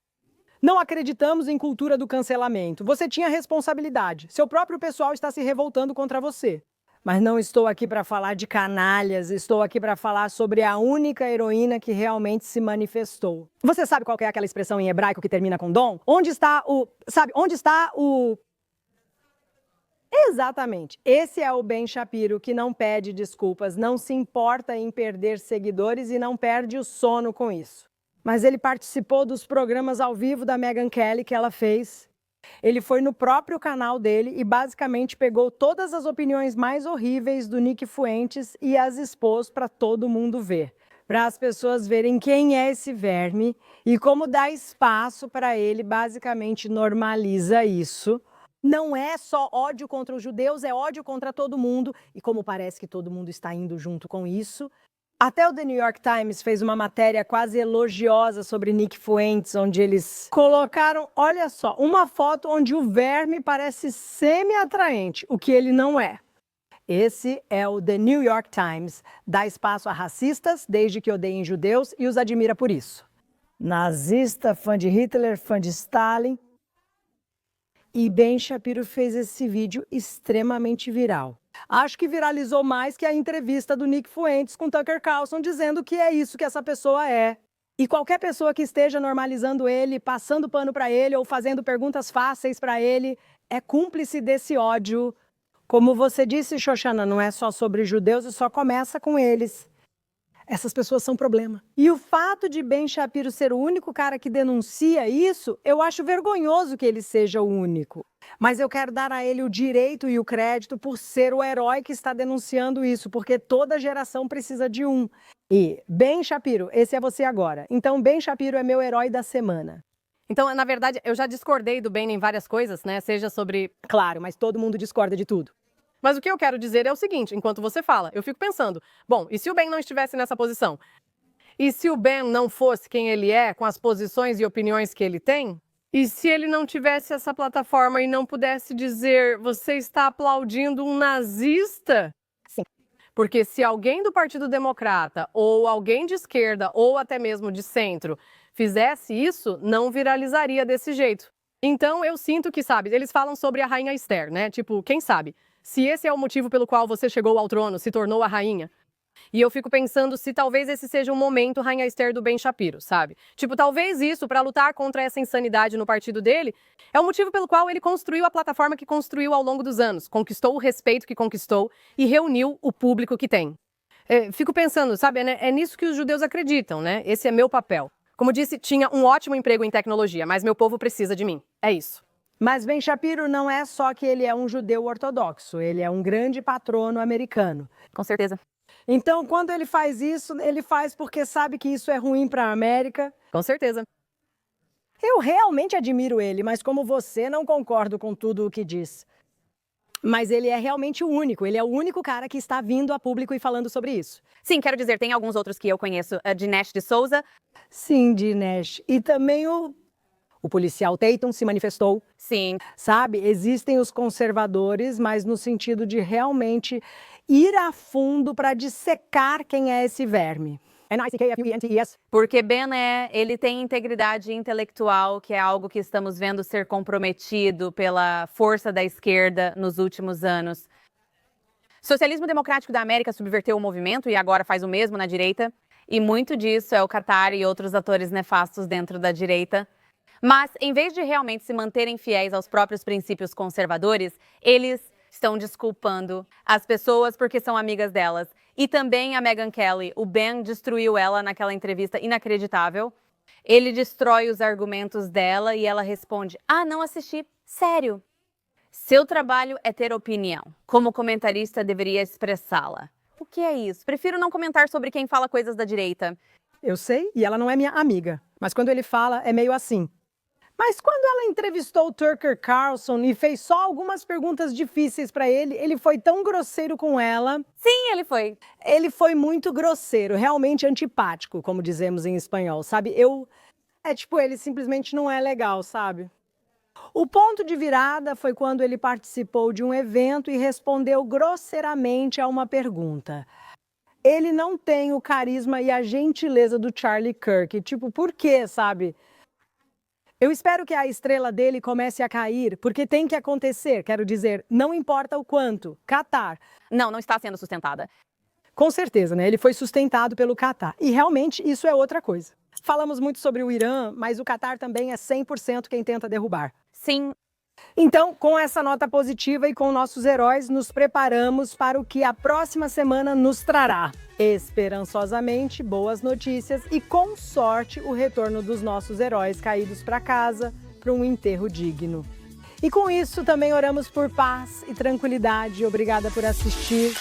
Não acreditamos em cultura do cancelamento. Você tinha responsabilidade. Seu próprio pessoal está se revoltando contra você. Mas não estou aqui para falar de canalhas, estou aqui para falar sobre a única heroína que realmente se manifestou. Você sabe qual que é aquela expressão em hebraico que termina com dom? Onde está o... Sabe, onde está o... Exatamente. Esse é o Ben Shapiro, que não pede desculpas, não se importa em perder seguidores e não perde o sono com isso. Mas ele participou dos programas ao vivo da Megyn Kelly que ela fez. Ele foi no próprio canal dele e basicamente pegou todas as opiniões mais horríveis do Nick Fuentes e as expôs para todo mundo ver. Para as pessoas verem quem é esse verme e como dar espaço para ele, basicamente normaliza isso. Não é só ódio contra os judeus, é ódio contra todo mundo. E como parece que todo mundo está indo junto com isso, até o The New York Times fez uma matéria quase elogiosa sobre Nick Fuentes, onde eles colocaram, olha só, uma foto onde o verme parece semi-atraente, o que ele não é. Esse é o The New York Times, dá espaço a racistas, desde que odeiem judeus, e os admira por isso. Nazista, fã de Hitler, fã de Stalin. E Ben Shapiro fez esse vídeo extremamente viral. Acho que viralizou mais que a entrevista do Nick Fuentes com Tucker Carlson dizendo que é isso que essa pessoa é. E qualquer pessoa que esteja normalizando ele, passando pano para ele ou fazendo perguntas fáceis para ele, é cúmplice desse ódio. Como você disse, Xoxana, não é só sobre judeus e só começa com eles. Essas pessoas são problema. E o fato de Ben Shapiro ser o único cara que denuncia isso, eu acho vergonhoso que ele seja o único. Mas eu quero dar a ele o direito e o crédito por ser o herói que está denunciando isso, porque toda geração precisa de um. E Ben Shapiro, esse é você agora. Então Ben Shapiro é meu herói da semana. Então, na verdade, eu já discordei do Ben em várias coisas, né? Seja sobre... Claro, mas todo mundo discorda de tudo. Mas o que eu quero dizer é o seguinte, enquanto você fala, eu fico pensando, bom, e se o Ben não estivesse nessa posição? E se o Ben não fosse quem ele é, com as posições e opiniões que ele tem? E se ele não tivesse essa plataforma e não pudesse dizer, você está aplaudindo um nazista? Sim. Porque se alguém do Partido Democrata, ou alguém de esquerda, ou até mesmo de centro, fizesse isso, não viralizaria desse jeito. Então eu sinto que, sabe, eles falam sobre a rainha Esther, né? Tipo, quem sabe? Se esse é o motivo pelo qual você chegou ao trono, se tornou a rainha. E eu fico pensando se talvez esse seja um momento Rainha Esther do Ben Shapiro, sabe? Tipo, talvez isso, para lutar contra essa insanidade no partido dele, é o motivo pelo qual ele construiu a plataforma que construiu ao longo dos anos, conquistou o respeito que conquistou e reuniu o público que tem. Fico pensando, sabe, é nisso que os judeus acreditam, né? Esse é meu papel. Como disse, tinha um ótimo emprego em tecnologia, mas meu povo precisa de mim. É isso. Mas Ben Shapiro não é só que ele é um judeu ortodoxo, ele é um grande patrono americano. Com certeza. Então, quando ele faz isso, ele faz porque sabe que isso é ruim para a América. Com certeza. Eu realmente admiro ele, mas como você, não concordo com tudo o que diz. Mas ele é realmente o único, ele é o único cara que está vindo a público e falando sobre isso. Sim, quero dizer, tem alguns outros que eu conheço, Dinesh de Souza. Sim, Dinesh. E também o policial Tatum se manifestou. Sim. Sabe, existem os conservadores, mas no sentido de realmente ir a fundo para dissecar quem é esse verme. N-I-C-K-F-U-E-N-T-E-S. Porque Ben ele tem integridade intelectual, que é algo que estamos vendo ser comprometido pela força da esquerda nos últimos anos. Socialismo Democrático da América subverteu o movimento e agora faz o mesmo na direita. E muito disso é o Qatar e outros atores nefastos dentro da direita. Mas, em vez de realmente se manterem fiéis aos próprios princípios conservadores, eles estão desculpando as pessoas porque são amigas delas. E também a Megyn Kelly. O Ben destruiu ela naquela entrevista inacreditável. Ele destrói os argumentos dela e ela responde: "Ah, não assisti. Sério. Seu trabalho é ter opinião. Como comentarista, deveria expressá-la." O que é isso? Prefiro não comentar sobre quem fala coisas da direita. Eu sei, e ela não é minha amiga. Mas quando ele fala, é meio assim. Mas quando ela entrevistou o Tucker Carlson e fez só algumas perguntas difíceis para ele foi tão grosseiro com ela. Sim, ele foi. Ele foi muito grosseiro, realmente antipático, como dizemos em espanhol, sabe? Ele simplesmente não é legal, sabe? O ponto de virada foi quando ele participou de um evento e respondeu grosseiramente a uma pergunta. Ele não tem o carisma e a gentileza do Charlie Kirk. Por quê, sabe? Eu espero que a estrela dele comece a cair, porque tem que acontecer, quero dizer, não importa o quanto. Qatar. Não está sendo sustentada. Com certeza, né? Ele foi sustentado pelo Qatar. E realmente isso é outra coisa. Falamos muito sobre o Irã, mas o Qatar também é 100% quem tenta derrubar. Sim. Então, com essa nota positiva e com nossos heróis, nos preparamos para o que a próxima semana nos trará. Esperançosamente, boas notícias e, com sorte, o retorno dos nossos heróis caídos para casa, para um enterro digno. E com isso, também oramos por paz e tranquilidade. Obrigada por assistir.